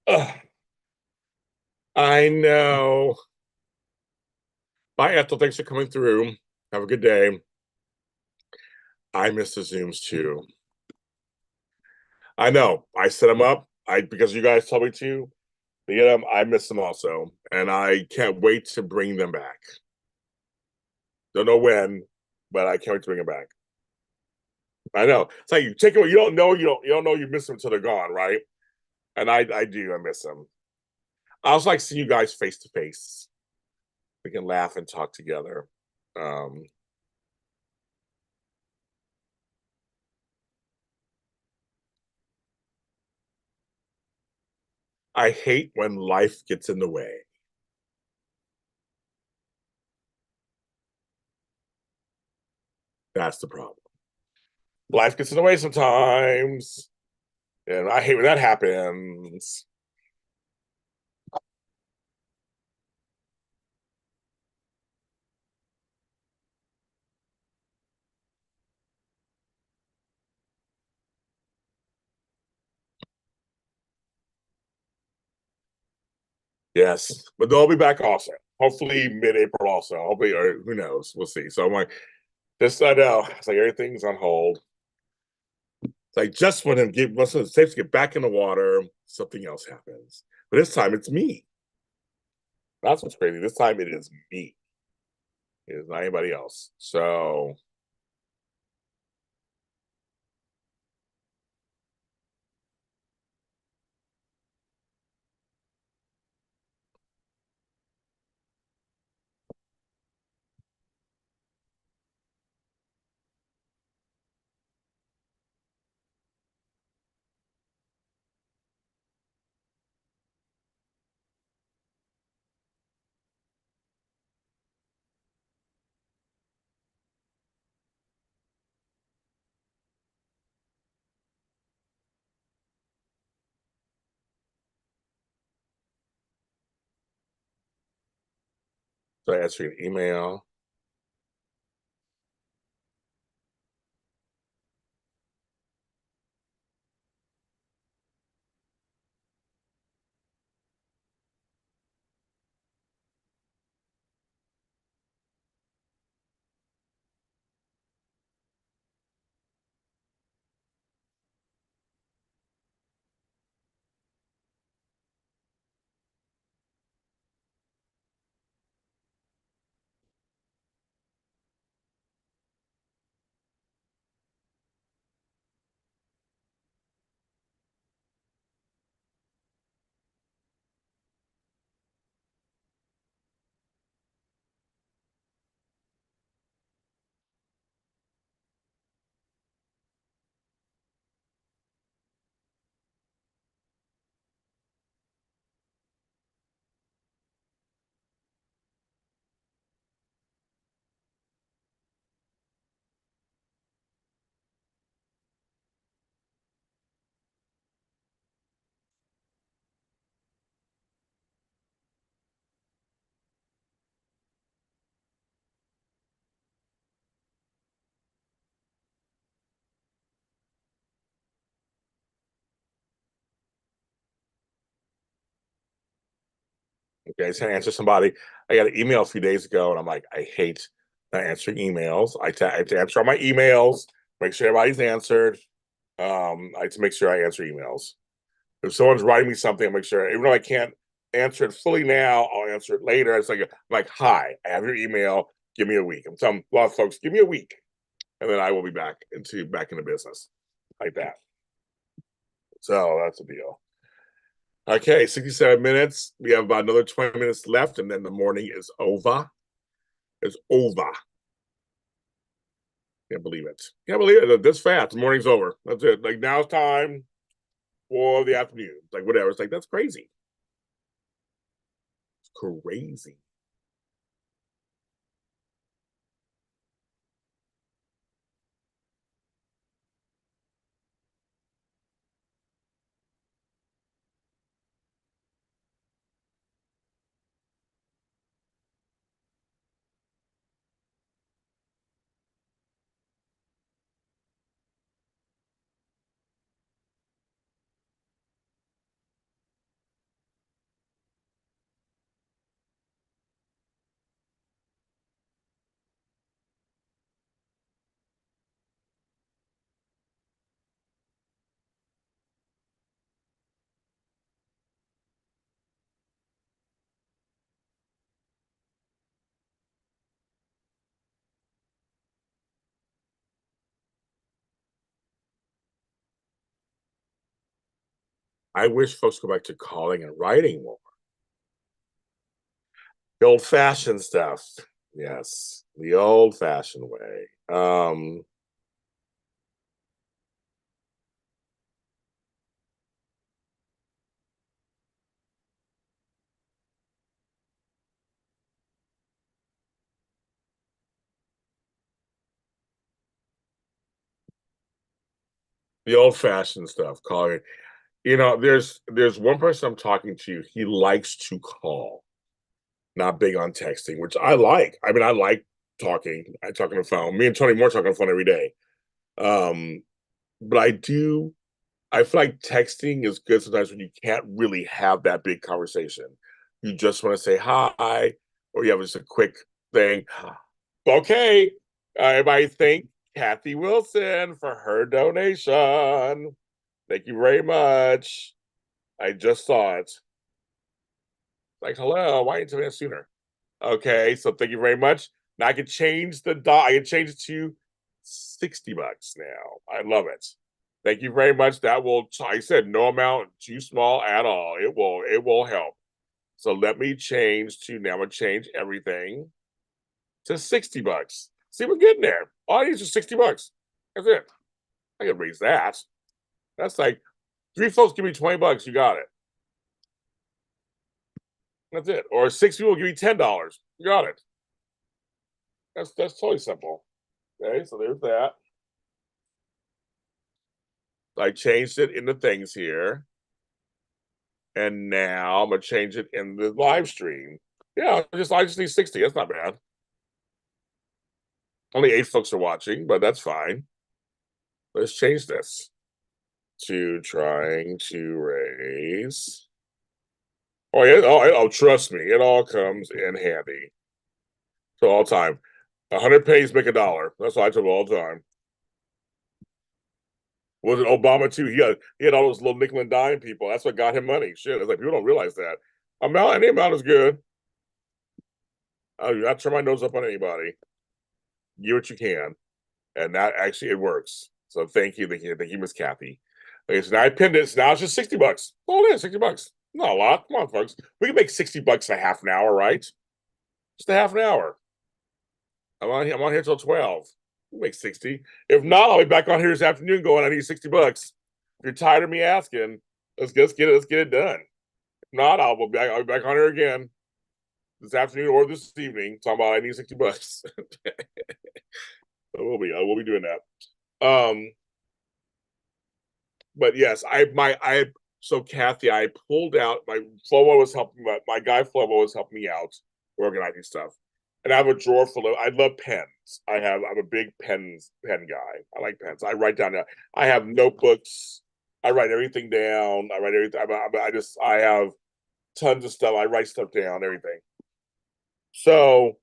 Ugh, I know. Bye, Ethel. Thanks for coming through. Have a good day. I miss the Zooms too. I know. I set them up. Because you guys told me to. I miss them also, and I can't wait to bring them back. Don't know when, but I can't wait to bring them back. I know. It's like you take them. You don't know you miss them until they're gone, right? And I do. I miss them. I also like seeing you guys face to face. We can laugh and talk together. Um, I hate when life gets in the way. That's the problem. Life gets in the way sometimes, and I hate when that happens. Yes, but they'll be back also. Hopefully mid-April also. Hopefully, or who knows? We'll see. So I'm like, just I know. It's like everything's on hold. It's like just when it's safe to get back in the water, something else happens. But this time it's me. That's what's crazy. This time it is me. It is not anybody else. So I answer an email. Okay, so I answer somebody. I got an email a few days ago, and I'm like, I hate not answering emails. I have to answer all my emails, make sure everybody's answered. I have to make sure I answer emails. If someone's writing me something, I make sure, even though I can't answer it fully now, I'll answer it later. It's like, hi, I have your email. Give me a week. I'm telling a lot of folks, give me a week, and then I will be back into business, like that. So that's the deal. Okay, 67 minutes. We have about another 20 minutes left, and then the morning is over. It's over. Can't believe it. Can't believe it. This fast. The morning's over. That's it. Like now it's time for the afternoon. Like whatever. It's like that's crazy. It's crazy. I wish folks go back to calling and writing more. The old-fashioned stuff. Yes, the old-fashioned way. The old-fashioned stuff. Calling. There's one person I'm talking to. He likes to call. Not big on texting, which I like. I mean, I like talking. I talk on the phone. Me and Tony Moore talk on the phone every day. Um, but I feel like texting is good sometimes when you can't really have that big conversation. You just want to say hi, or you have just a quick thing. Okay, everybody thank Kathy Wilson for her donation. Thank you very much. I just saw it. Like, hello, why didn't you tell me that sooner? Okay, so thank you very much. Now I can change I can change it to $60 now. I love it. Thank you very much. That will, I said, no amount too small at all. It will help. So let me change to now. I'm gonna change everything to $60. See, we're getting there. All I need is $60. That's it. I can raise that. That's like 3 folks give me $20. You got it. That's it. Or 6 people give me $10. You got it. That's totally simple. Okay, so there's that. I changed it into things here. And now I'm gonna change it in the live stream. Yeah, I just need 60. That's not bad. Only 8 folks are watching, but that's fine. Let's change this to trying to raise. Oh, yeah. Oh, trust me, it all comes in handy. So all time. 100 pays make $1. That's what I tell them all the time. Was it Obama too? He had all those little nickel and dime people. That's what got him money. Shit, it's like people don't realize that. Any amount is good. I do not turn my nose up on anybody. Give what you can, and that actually it works. So thank you, Miss Kathy. Okay, so now I pinned it. So now it's just $60. Oh, it is $60. Not a lot. Come on, folks. We can make $60 in a half an hour, right? Just a half an hour. I'm on here till 12. We'll make 60. If not, I'll be back on here this afternoon going, I need $60. If you're tired of me asking, let's get it done. If not, I'll be back on here again this afternoon or this evening, talking about I need $60. We'll be doing that. But yes, so Kathy, I pulled out my guy Flobo was helping me out organizing stuff. And I have a drawer full of I love pens. I'm a big pen guy. I like pens. I write down. I have notebooks. I write everything down. I write everything. I have tons of stuff. I write stuff down, everything. So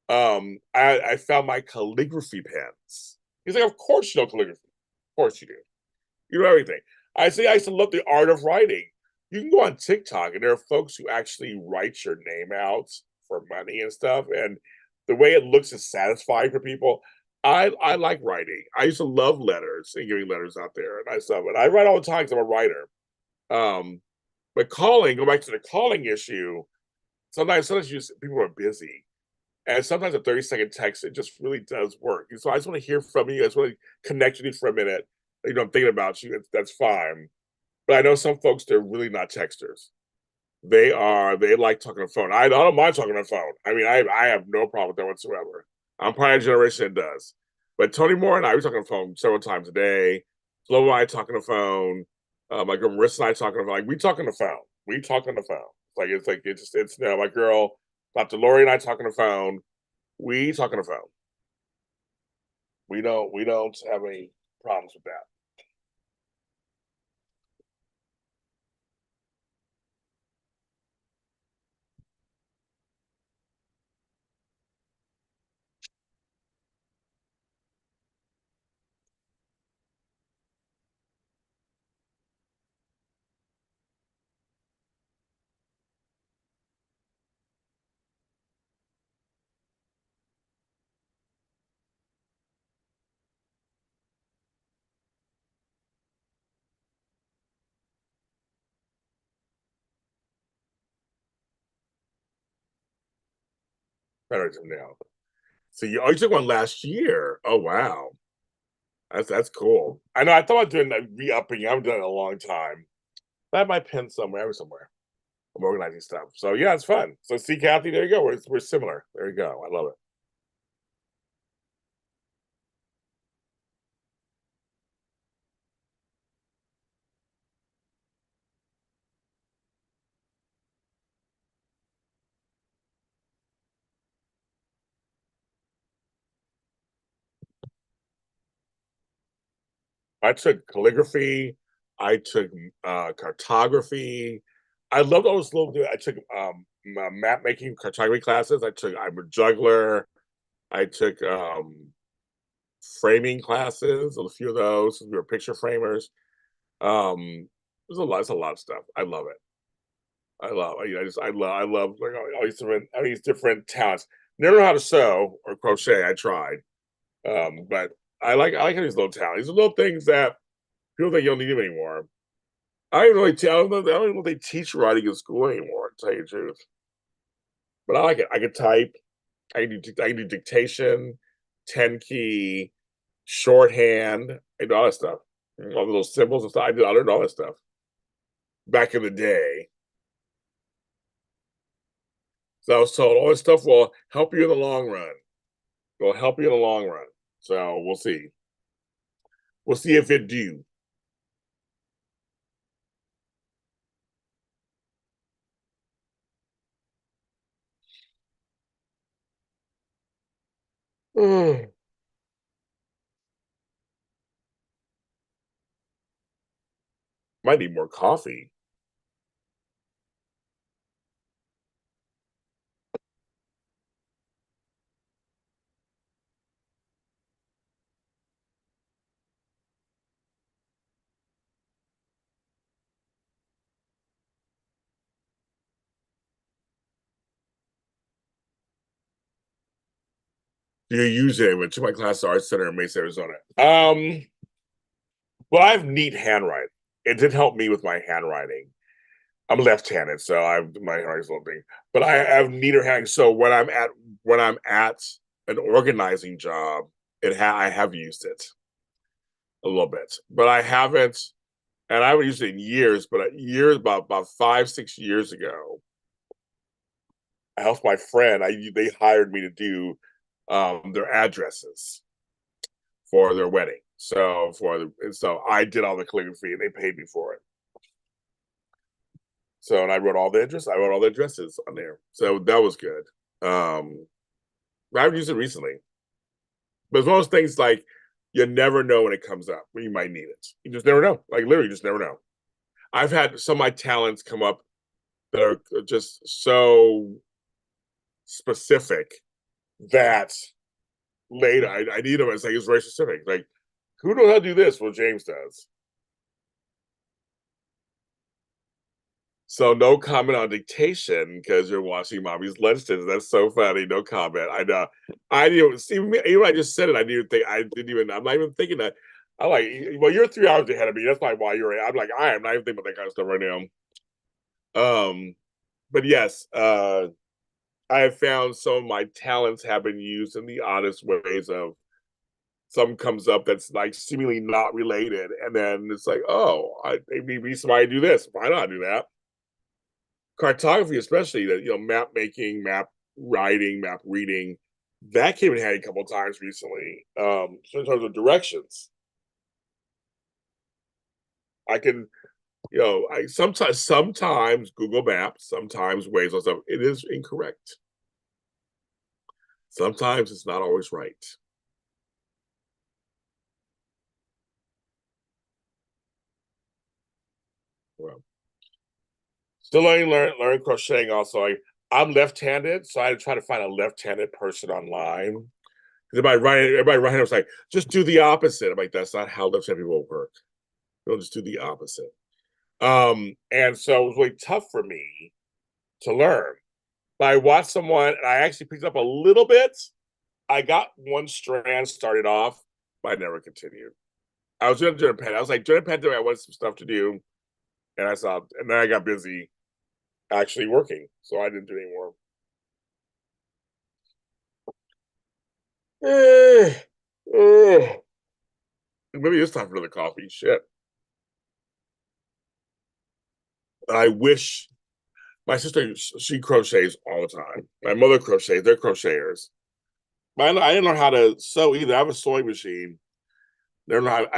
I found my calligraphy pens. He's like, of course you know calligraphy. Of course you do. You know everything. I used to love the art of writing. You can go on TikTok and there are folks who actually write your name out for money and stuff. And the way it looks is satisfying for people. I like writing. I used to love letters and giving letters out there and I stuff. And I write all the time because I'm a writer. But go back to the calling issue. Sometimes people are busy. And sometimes a 30-second text, it just really does work. So I just want to hear from you. I just want to connect with you for a minute. I'm thinking about you. That's fine. But I know some folks, they're really not texters. They like talking on the phone. I don't mind talking on the phone. I mean, I have no problem with that whatsoever. I'm probably a generation that does. But Tony Moore and I, we talk on the phone several times a day. Flo and I talk on the phone. My girl Marissa and I talk on the phone. Like, we talk on the phone. We talk on the phone. It's my girl, Dr. Lori and I talk on the phone. We talk on the phone. We don't have any problems with that. Better to know. So you took one last year. Oh wow. That's cool. I know I thought about doing re-upping. I haven't done it in a long time. I have my pen somewhere. I'm organizing stuff. So yeah, it's fun. So see, Kathy, there you go. We're similar. There you go. I love it. I took calligraphy. I took cartography. I loved all those little. I took map making cartography classes. I'm a juggler. I took framing classes. A few of those. We were picture framers. There's a lot of stuff. I love it. I love like all these different talents. Never know how to sew or crochet. I tried, but I like these little talents. These are little things that people think you don't need them anymore. I don't even know if they teach writing in school anymore. To tell you the truth, but I like it. I can type. I can do dictation, 10 key, shorthand. I do all that stuff. All the little symbols and stuff. I learned all that stuff back in the day. So I was told all this stuff will help you in the long run. It will help you in the long run. So we'll see. We'll see if it do. Might need more coffee. Do you use it? Went to my class at Arts Center in Mesa, Arizona. Well, I have neat handwriting. It did help me with my handwriting. I'm left-handed, so my handwriting's a little big. But I have neater handwriting. So when I'm at an organizing job, I have used it a little bit, but I haven't, and I haven't used it in years. But about 5, 6 years ago, I helped my friend. They hired me to do their addresses for their wedding. So I did all the calligraphy and they paid me for it. So and I wrote all the addresses on there. So that was good. I haven't used it recently. But it's one of those things like you never know when it comes up when you might need it. You just never know. Like literally, you just never know. I've had some of my talents come up that are just so specific that later I need them. It's like it's very specific. Like, who knows how to do this? Well, James does. So no comment on dictation because you're watching mommy's lunches. That's so funny. No comment. I know. I didn't see even when I just said it. I didn't even think. I didn't even. I'm not even thinking that. I'm like, well, you're 3 hours ahead of me. That's probably why you're. I'm like, I am not even thinking about that kind of stuff right now. But yes, I have found some of my talents have been used in the honest ways of some comes up that's like seemingly not related, and then it's like, oh, maybe somebody do this. Why not do that? Cartography, especially that map making, map writing, map reading, that came in handy a couple of times recently. So in terms of directions, I can, I sometimes Google Maps, sometimes Waze on stuff. It is incorrect. Sometimes it's not always right. Well, still learning crocheting. Also, I'm left-handed, so I try to find a left-handed person online. Everybody writing was like, just do the opposite. I'm like, that's not how left-handed people work. They'll just do the opposite. And so it was really tough for me to learn. But I watched someone, and I actually picked up a little bit. I got one strand started off, but I never continued. I was doing during the pandemic. I was like, during the pandemic, I wanted some stuff to do, and and then I got busy actually working, so I didn't do anymore. Maybe it's time for another coffee. Shit. I wish my sister, she crochets all the time. My mother crochets. They're crocheters. But I didn't learn how to sew either. I have a sewing machine. They're not.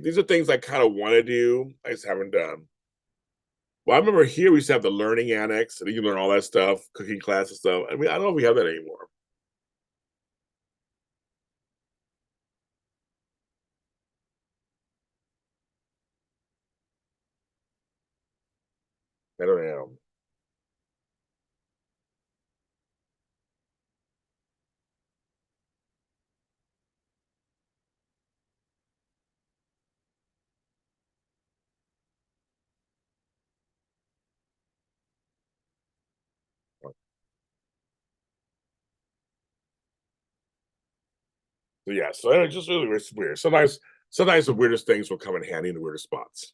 These are things I kind of want to do. I just haven't done. Well, I remember here we used to have the learning annex, and you can learn all that stuff, cooking class and stuff. I mean, I don't know if we have that anymore. I don't know. So yeah, so it's just really weird. Sometimes the weirdest things will come in handy in the weirdest spots.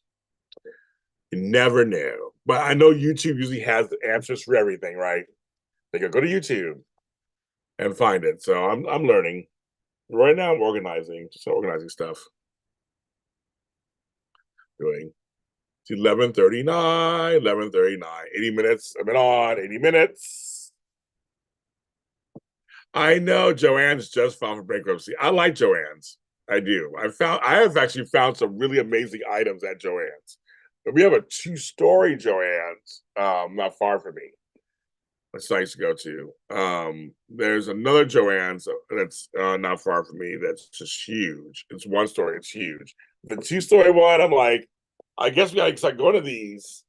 You never know. But I know YouTube usually has the answers for everything, right? They can go to YouTube and find it. So I'm learning. Right now I'm organizing, just organizing stuff. Doing it's 11:39, 11:39, 80 minutes. I've been on 80 minutes. I know Joanne's just filed for bankruptcy. I like Joanne's. I do. I have actually found some really amazing items at Joanne's. But we have a two-story Joanne's not far from me. It's nice to go to. There's another Joanne's that's not far from me that's just huge. It's one story, it's huge. The two-story one, I'm like, I guess we gotta start going to these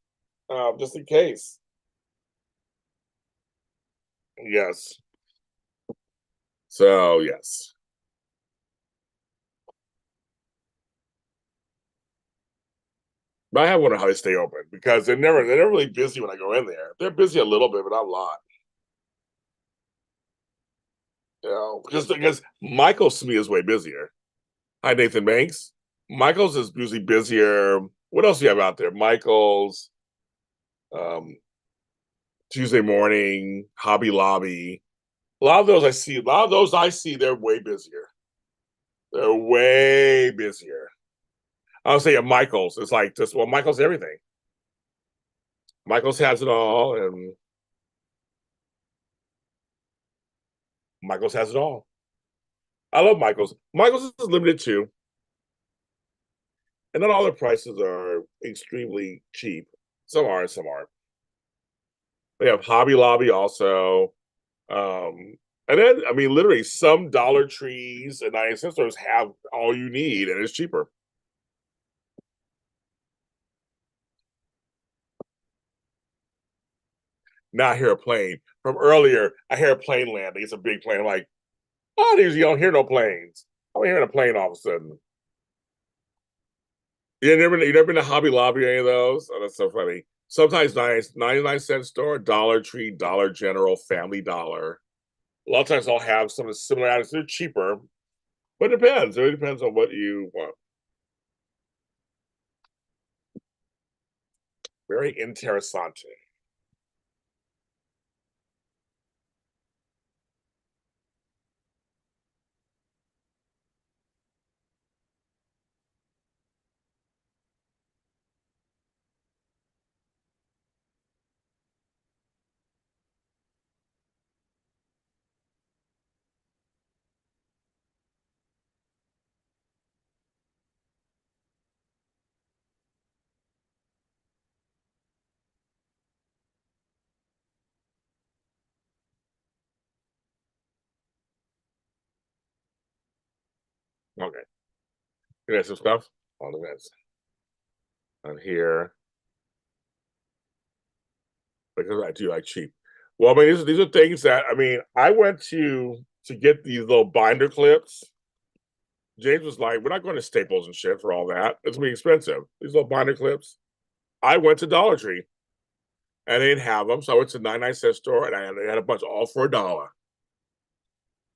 just in case. Yes. So yes. But I have wondered how they stay open because they're never really busy when I go in there. They're busy a little bit, but not a lot. Because Michael's to me is way busier. Hi, Nathan Banks. Michael's is usually busier. What else do you have out there? Michael's, um, Tuesday morning, Hobby Lobby. A lot of those I see, they're way busier. They're way busier. I'll say at Michael's, it's like just well, Michael's everything. Michael's has it all, and Michael's has it all. I love Michael's. Michael's is limited too, and not all the prices are extremely cheap. Some are, some aren't. They have Hobby Lobby also. And then, I mean, literally, some Dollar Trees and 99 cent stores have all you need, and it's cheaper. Now I hear a plane. From earlier, I hear a plane landing. It's a big plane. I'm like, oh, you don't hear no planes. I'm hearing a plane all of a sudden. You never been to Hobby Lobby or any of those? Oh, that's so funny. Sometimes nice, 99-cent store, Dollar Tree, Dollar General, Family Dollar. A lot of times I'll have some of the similar items. They're cheaper, but it depends. It really depends on what you want. Very interessante. Okay. You got some stuff on the minutes. On here. Because I do like cheap. Well, I mean, these are things that I mean, I went to get these little binder clips. James was like, "We're not going to Staples and shit for all that. It's gonna be expensive." These little binder clips. I went to Dollar Tree and they didn't have them, so I went to 99-cent store and they had a bunch all for $1.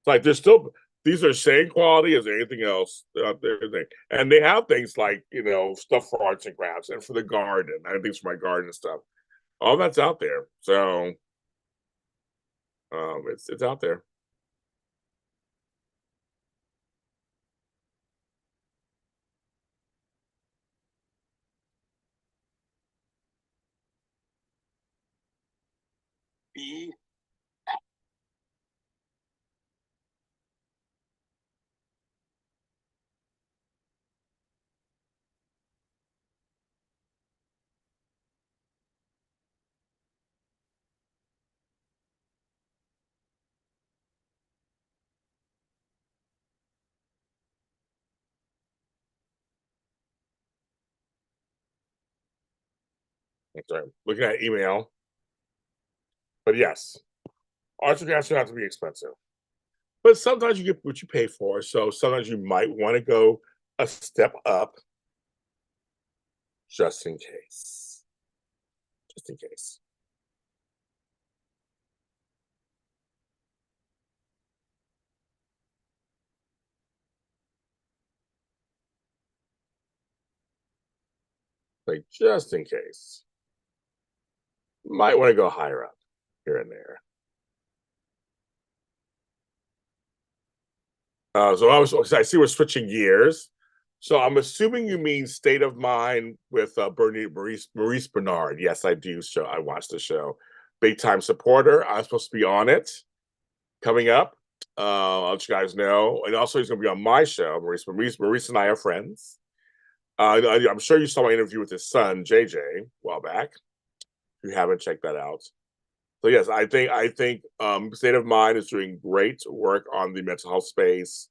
It's like there's still these are same quality as anything else out there, and they have things like stuff for arts and crafts and for the garden. I have things for my garden and stuff. All that's out there, so it's out there. B. Sorry, looking at email, but yes, arts and crafts don't have to be expensive, but sometimes you get what you pay for. So sometimes you might want to go a step up, just in case. Just in case. Like just in case. Might want to go higher up here and there. I see we're switching gears. So I'm assuming you mean State of Mind with Maurice Bernard. Yes, I do. So I watched the show. Big time supporter. I'm supposed to be on it coming up. I'll let you guys know. And also, he's going to be on my show. Maurice and I are friends. I'm sure you saw my interview with his son, JJ, a while back. If you haven't checked that out. So yes, I think State of Mind is doing great work on the mental health space.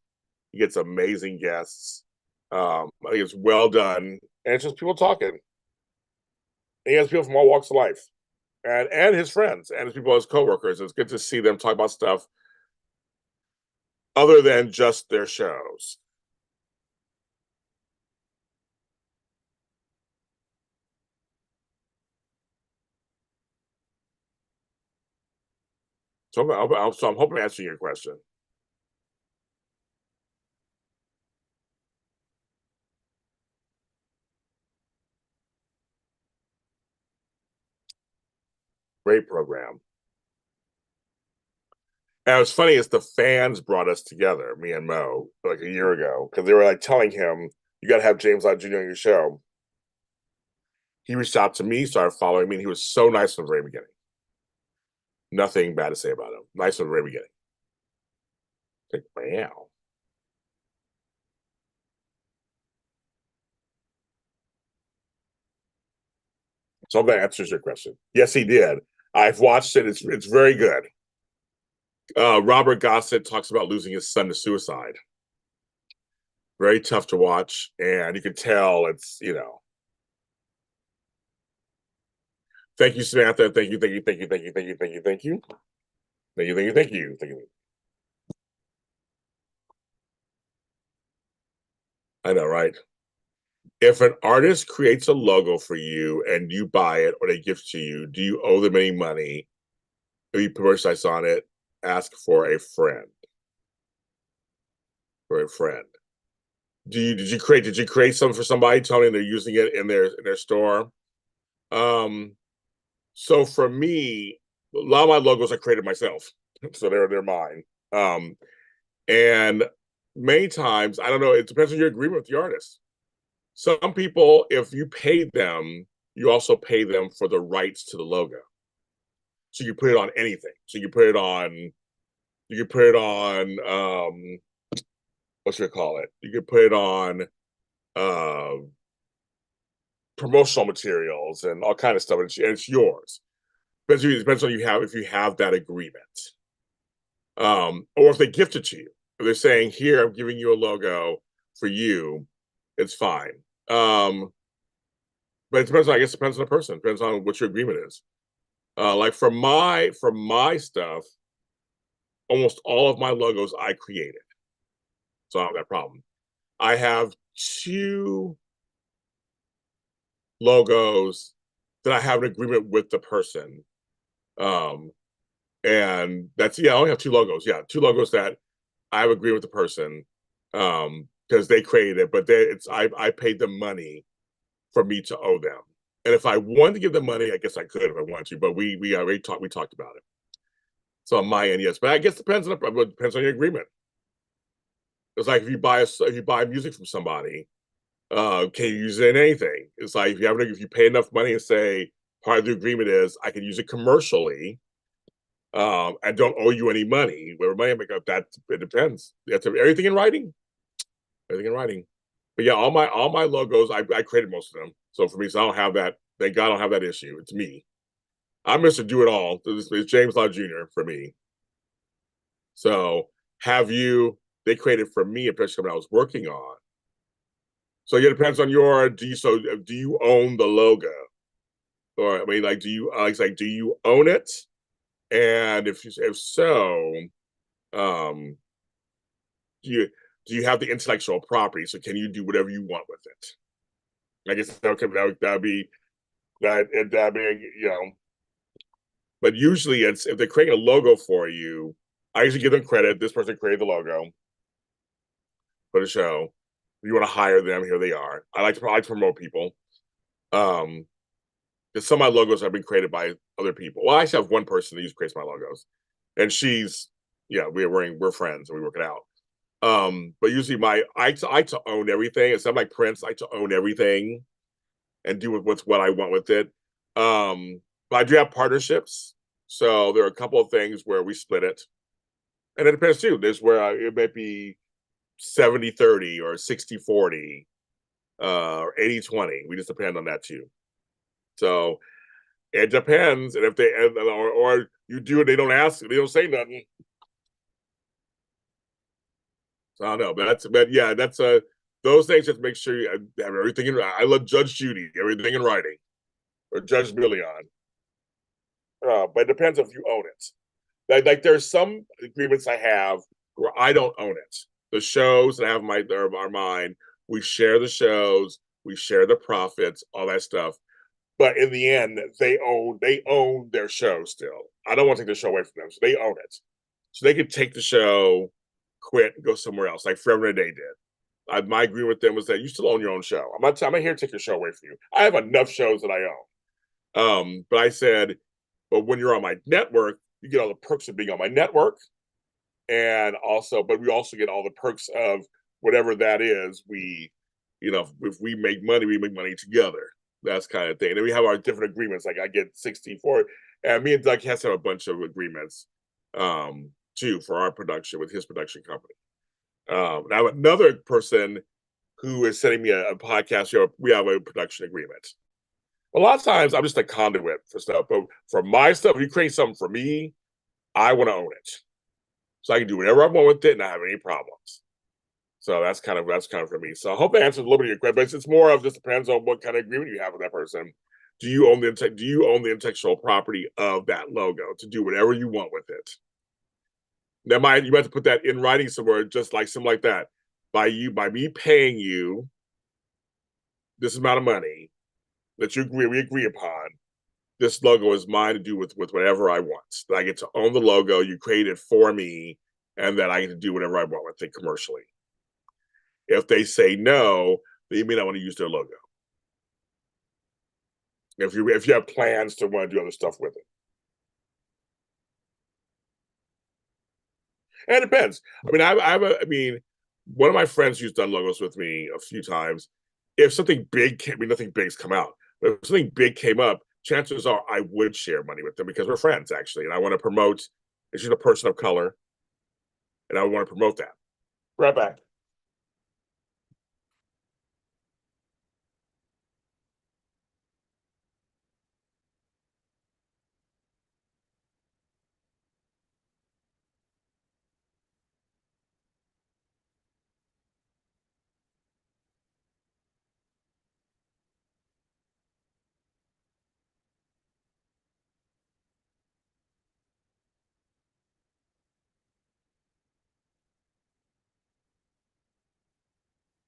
He gets amazing guests. I think it's well done, and it's just people talking. And he has people from all walks of life, and his friends, and his people, his coworkers. It's good to see them talk about stuff other than just their shows. So I'm hoping to answer your question. Great program. And what's funny is the fans brought us together, me and Mo, like a year ago, because they were like telling him, "You got to have James Lott Jr. on your show." He reached out to me, started following me, and he was so nice from the very beginning. Nothing bad to say about him. Nice from the very beginning. Like, wow. So that answers your question. Yes, he did. I've watched it. It's very good. Robert Gossett talks about losing his son to suicide. Very tough to watch, and you can tell it's. Thank you, Samantha. Thank you, thank you, thank you, thank you, thank you, thank you, thank you. Thank you, thank you, thank you, thank you. I know, right? If an artist creates a logo for you and you buy it or they gift to you, do you owe them any money? If you put merchandise on it, ask for a friend. For a friend. Did you create something for somebody, Tony, and they're using it in their store? So for me, a lot of my logos I created myself. So they're mine. And many times, I don't know, it depends on your agreement with the artist. Some people, if you pay them, you also pay them for the rights to the logo. So you put it on anything. So you could put it on what should I call it? You could put it on promotional materials and all kind of stuff, and it's yours. Depends on you have if you have that agreement. Or if they gift it to you. If they're saying, here, I'm giving you a logo for you, it's fine. But it depends on, I guess it depends on the person. It depends on what your agreement is. Like for my stuff, almost all of my logos I created. So I don't have that problem. I have 2 logos that I have an agreement with the person. And that's I only have 2 logos. Yeah, 2 logos that I have agreed with the person because they created it, but I paid them money for me to owe them. And if I wanted to give them money, I guess I could if I wanted to, but we already talked about it. So on my end, yes, but I guess it depends on your agreement. It's like if you buy music from somebody, can you use it in anything? It's like if you pay enough money and say part of the agreement is I can use it commercially, I don't owe you any money. Whatever money I make up, that it depends. That's everything in writing. Everything in writing. But yeah, all my logos, I created most of them. So for me, so I don't have that. Thank God I don't have that issue. It's me. I'm Mr. Do It All. It's James Law Jr. for me. So have you? They created for me a picture that I was working on. So yeah, it depends on your. Do you own the logo? Or I mean, like, do you do you own it? And if so, um, do you have the intellectual property? So can you do whatever you want with it? I guess that'd be that be But usually it's if they're creating a logo for you, I usually give them credit. This person created the logo for the show. If you want to hire them, here they are. I like to promote people. Because some of my logos have been created by other people. Well, I actually have one person that creates my logos, and she's we're friends and we work it out. But usually I to own everything. It's not like Prince. I to own everything and do what I want with it. But I do have partnerships, so there are a couple of things where we split it, and it depends too. There's where it might be 70-30 or 60-40 or 80-20. We just depend on that too. So it depends, and if they or you do it, they don't ask, they don't say nothing. So I don't know, but yeah, that's those things. Just make sure you have everything in. I love Judge Judy, everything in writing, or Judge Million. But it depends if you own it. Like there's some agreements I have where I don't own it. The shows that I have are mine. We share the shows, we share the profits, all that stuff. But in the end, they own their show still. I don't want to take the show away from them, so they own it. So they could take the show, quit, and go somewhere else, like Forever and a Day did. My agreement with them was that you still own your own show. I'm not here to take your show away from you. I have enough shows that I own. But I said, but when you're on my network, you get all the perks of being on my network, and but we also get all the perks of whatever that is. If we make money, we make money together. That's kind of thing. And then we have our different agreements. Like I get 64, and me and Doug has to have a bunch of agreements too for our production with his production company. Now another person who is sending me a podcast, we have a production agreement. A lot of times I'm just a conduit for stuff, but for my stuff, if you create something for me, I want to own it. So I can do whatever I want with it and not have any problems. So that's kind of for me. So I hope that answers a little bit of your question, but it's more of just depends on what kind of agreement you have with that person. Do you own the intellectual property of that logo to do whatever you want with it? You might have to put that in writing somewhere, just like something like that. By me paying you this amount of money that we agree upon, this logo is mine to do with whatever I want. That I get to own the logo, you create it for me, and that I get to do whatever I want with it commercially. If they say no, then you may not want to use their logo. If you have plans to want to do other stuff with it. And it depends. I mean, one of my friends who's done logos with me a few times. If something big nothing big's come out, but if something big came up, chances are I would share money with them because we're friends, actually. And I want to promote, and she's a person of color, and I want to promote that. Right back.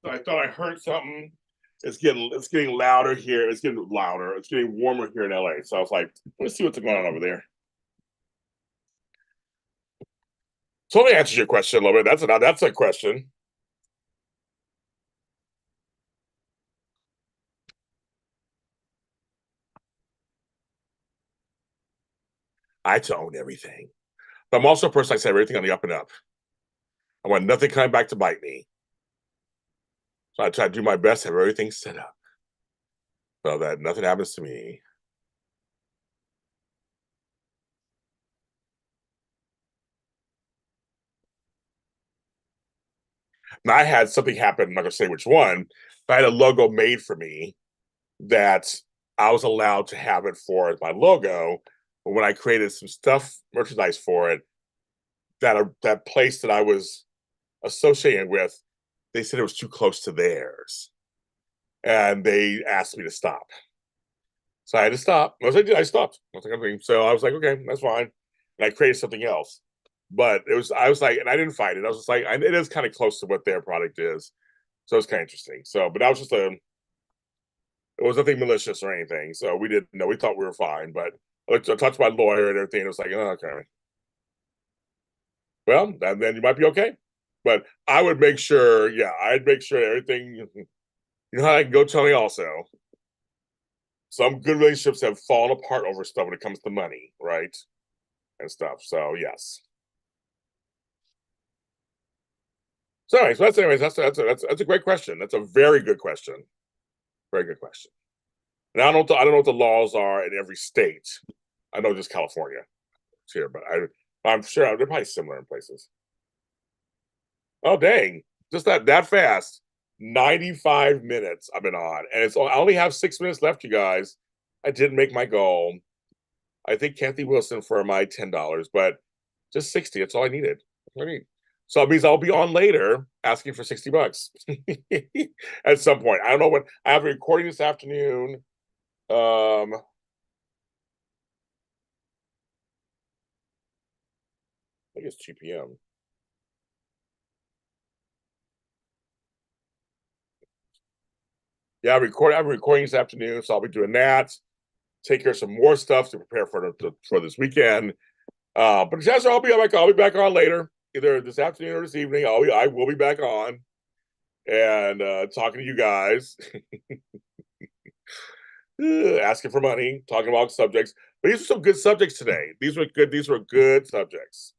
So I thought I heard something. It's getting louder here. It's getting louder. It's getting warmer here in LA. So I was like, let's see what's going on over there. So let me answer your question a little bit. That's a question. I had to own everything. But I'm also a person, like I said, everything on the up and up. I want nothing coming back to bite me. So I try to do my best to have everything set up so that nothing happens to me. And I had something happen, I'm not gonna say which one, but I had a logo made for me that I was allowed to have it for as my logo. But when I created some merchandise for it, that place that I was associated with, they said it was too close to theirs. And they asked me to stop. So I had to stop. I stopped. So I was like, okay, that's fine. And I created something else. But I was like, and I didn't fight it. I was just like, it is kind of close to what their product is. So it's kind of interesting. So, but that was it was nothing malicious or anything. So we didn't know, we thought we were fine. But I talked to my lawyer and everything. And it was like, oh, okay. Well, then you might be okay. But I would make sure, I'd make sure everything, you know how I can go, Tony, also. Some good relationships have fallen apart over stuff when it comes to money, right? And stuff. So yes. So anyways, that's a great question. That's a very good question. Very good question. And I don't know what the laws are in every state. I know just California here, but I'm sure they're probably similar in places. Oh dang. Just that fast. 95 minutes I've been on. And I only have 6 minutes left, you guys. I didn't make my goal. I think Kathy Wilson for my $10, but just 60. That's all I needed. I mean, so it means I'll be on later asking for $60 at some point. I don't know when. I have a recording this afternoon. I think it's 2 p.m. Yeah, I'm recording this afternoon, so I'll be doing that. Take care of some more stuff to prepare for this weekend. But just I'll be back on later, either this afternoon or this evening. I will be back on and talking to you guys, asking for money, talking about subjects. But these are some good subjects today. These were good subjects.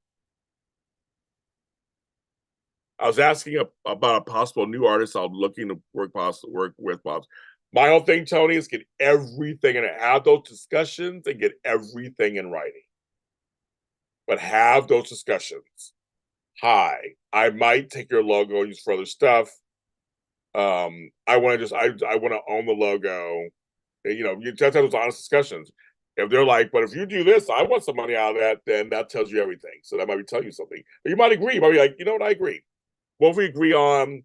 I was asking about a possible new artist I'm looking to work with. My whole thing, Tony, is get everything and have those discussions and get everything in writing. But have those discussions. Hi, I might take your logo and use for other stuff. I want to own the logo. You just have those honest discussions. If they're like, but if you do this, I want some money out of that, then that tells you everything. So that might be telling you something. But you might agree. You might be like, you know what, I agree. What if we agree on,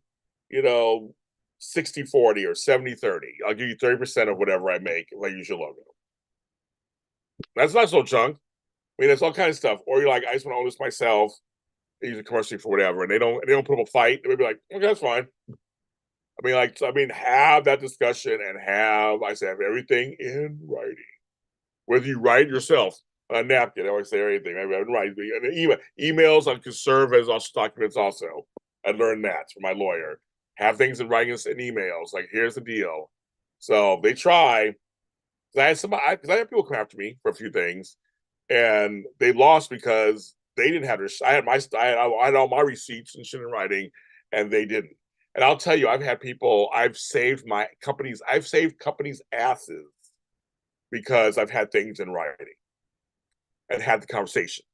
60-40 or 70-30. I'll give you 30% of whatever I make if I use your logo. That's not so chunk. I mean, that's all kinds of stuff. Or you're like, I just want to own this myself. They use it commercially for whatever, and they don't put up a fight. They would be like, okay, that's fine. Have that discussion and have everything in writing. Whether you write yourself on a napkin, I always say everything. I write and emails can serve as documents also. I learned that from my lawyer. Have things in writing and emails. Like, here's the deal. So they try. I had people come after me for a few things, and they lost because they didn't have their. I had all my receipts and shit in writing, and they didn't. And I'll tell you, I've saved companies' asses because I've had things in writing and had the conversations.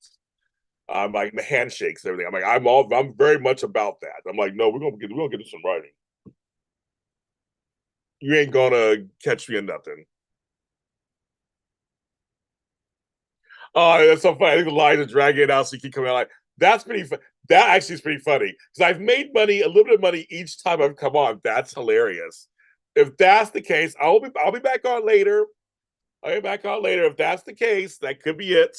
Like the handshakes and everything. I'm very much about that. I'm like, no, we're gonna get this in writing. You ain't gonna catch me in nothing. Oh, that's so funny. I think the lines are dragging it out so you can come out like that's pretty. That actually is pretty funny because I've made money, a little bit of money each time I've come on. That's hilarious. If that's the case, I'll be back on later. I'll be back on later. If that's the case, that could be it.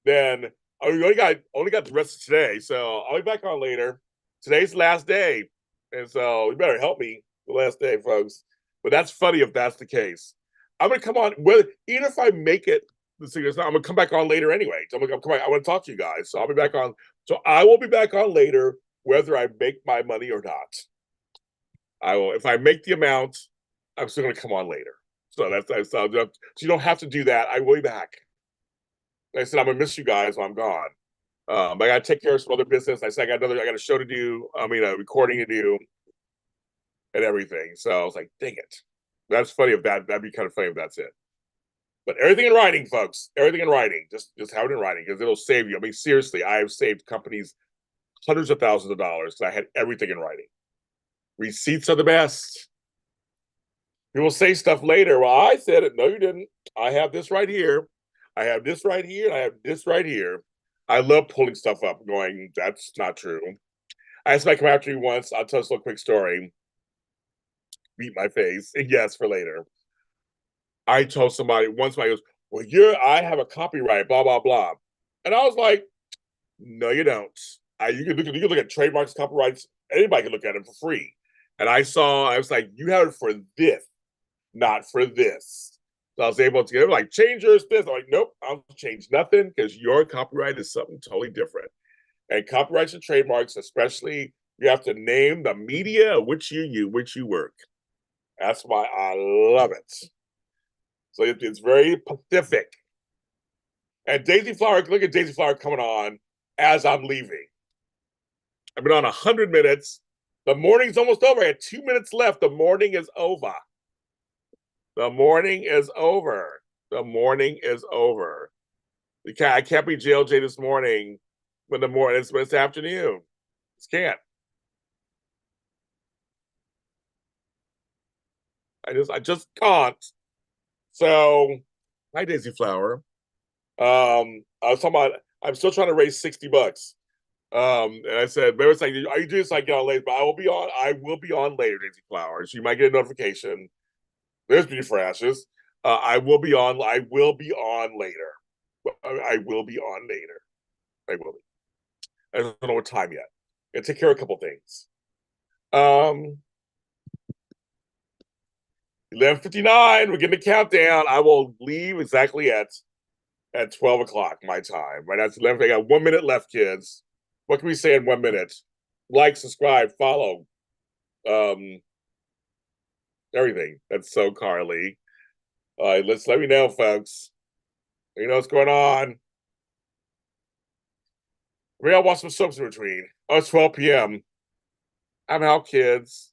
Then we only got the rest of today, so I'll be back on later. Today's the last day, and so you better help me the last day, folks. But that's funny if that's the case. I'm gonna come on. Even if I make it. I'm gonna come back on later anyway. So I want to talk to you guys. So I'll be back on. So I will be back on later, whether I make my money or not. I will. If I make the amount, I'm still gonna come on later. So so you don't have to do that. I will be back. Like I said, I'm gonna miss you guys while I'm gone. I gotta take care of some other business. I got a show to do. A recording to do, and everything. So I was like, dang it. That'd be kind of funny if that's it. But everything in writing, folks. Everything in writing. Just have it in writing because it'll save you. Seriously, I have saved companies hundreds of thousands of dollars because I had everything in writing. Receipts are the best. People say stuff later. Well, I said it. No, you didn't. I have this right here. I have this right here. And I have this right here. I love pulling stuff up, going, that's not true. I had somebody come after me once. I'll tell us a little quick story. Beat my face. Yes, for later. I told somebody goes, well, I have a copyright, blah, blah, blah. And I was like, no, you don't. You can look at trademarks, copyrights. Anybody can look at them for free. And I was like, you have it for this, not for this. So I was able to get change yours this. I'm like, nope, I'll change nothing because your copyright is something totally different. And copyrights and trademarks, especially, you have to name the media which you work. That's why I love it. So it's very Pacific. And Daisy Flower, look at Daisy Flower coming on as I'm leaving. I've been on 100 minutes. The morning's almost over. I had 2 minutes left. The morning is over. The morning is over. The morning is over. I can't be JLJ this morning when it's afternoon. Just can't. I just can't. So, hi Daisy Flower. I was talking about I'm still trying to raise $60. And I said, maybe it's like, are you doing this? I get on late, but I will be on later, Daisy Flower. So you might get a notification. There's Beauty for Ashes. I will be on later. I will be on later. I will be. I don't know what time yet. I'm gonna take care of a couple things. 11:59. We're getting the countdown. I will leave exactly at 12 o'clock my time. Right now it's 11. I got 1 minute left, kids. What can we say in 1 minute? Like, subscribe, follow. Everything. That's so Carly. Let me know, folks. You know what's going on. Maybe I'll watch some soaps in between. Oh, it's 12 p.m. I'm out, kids.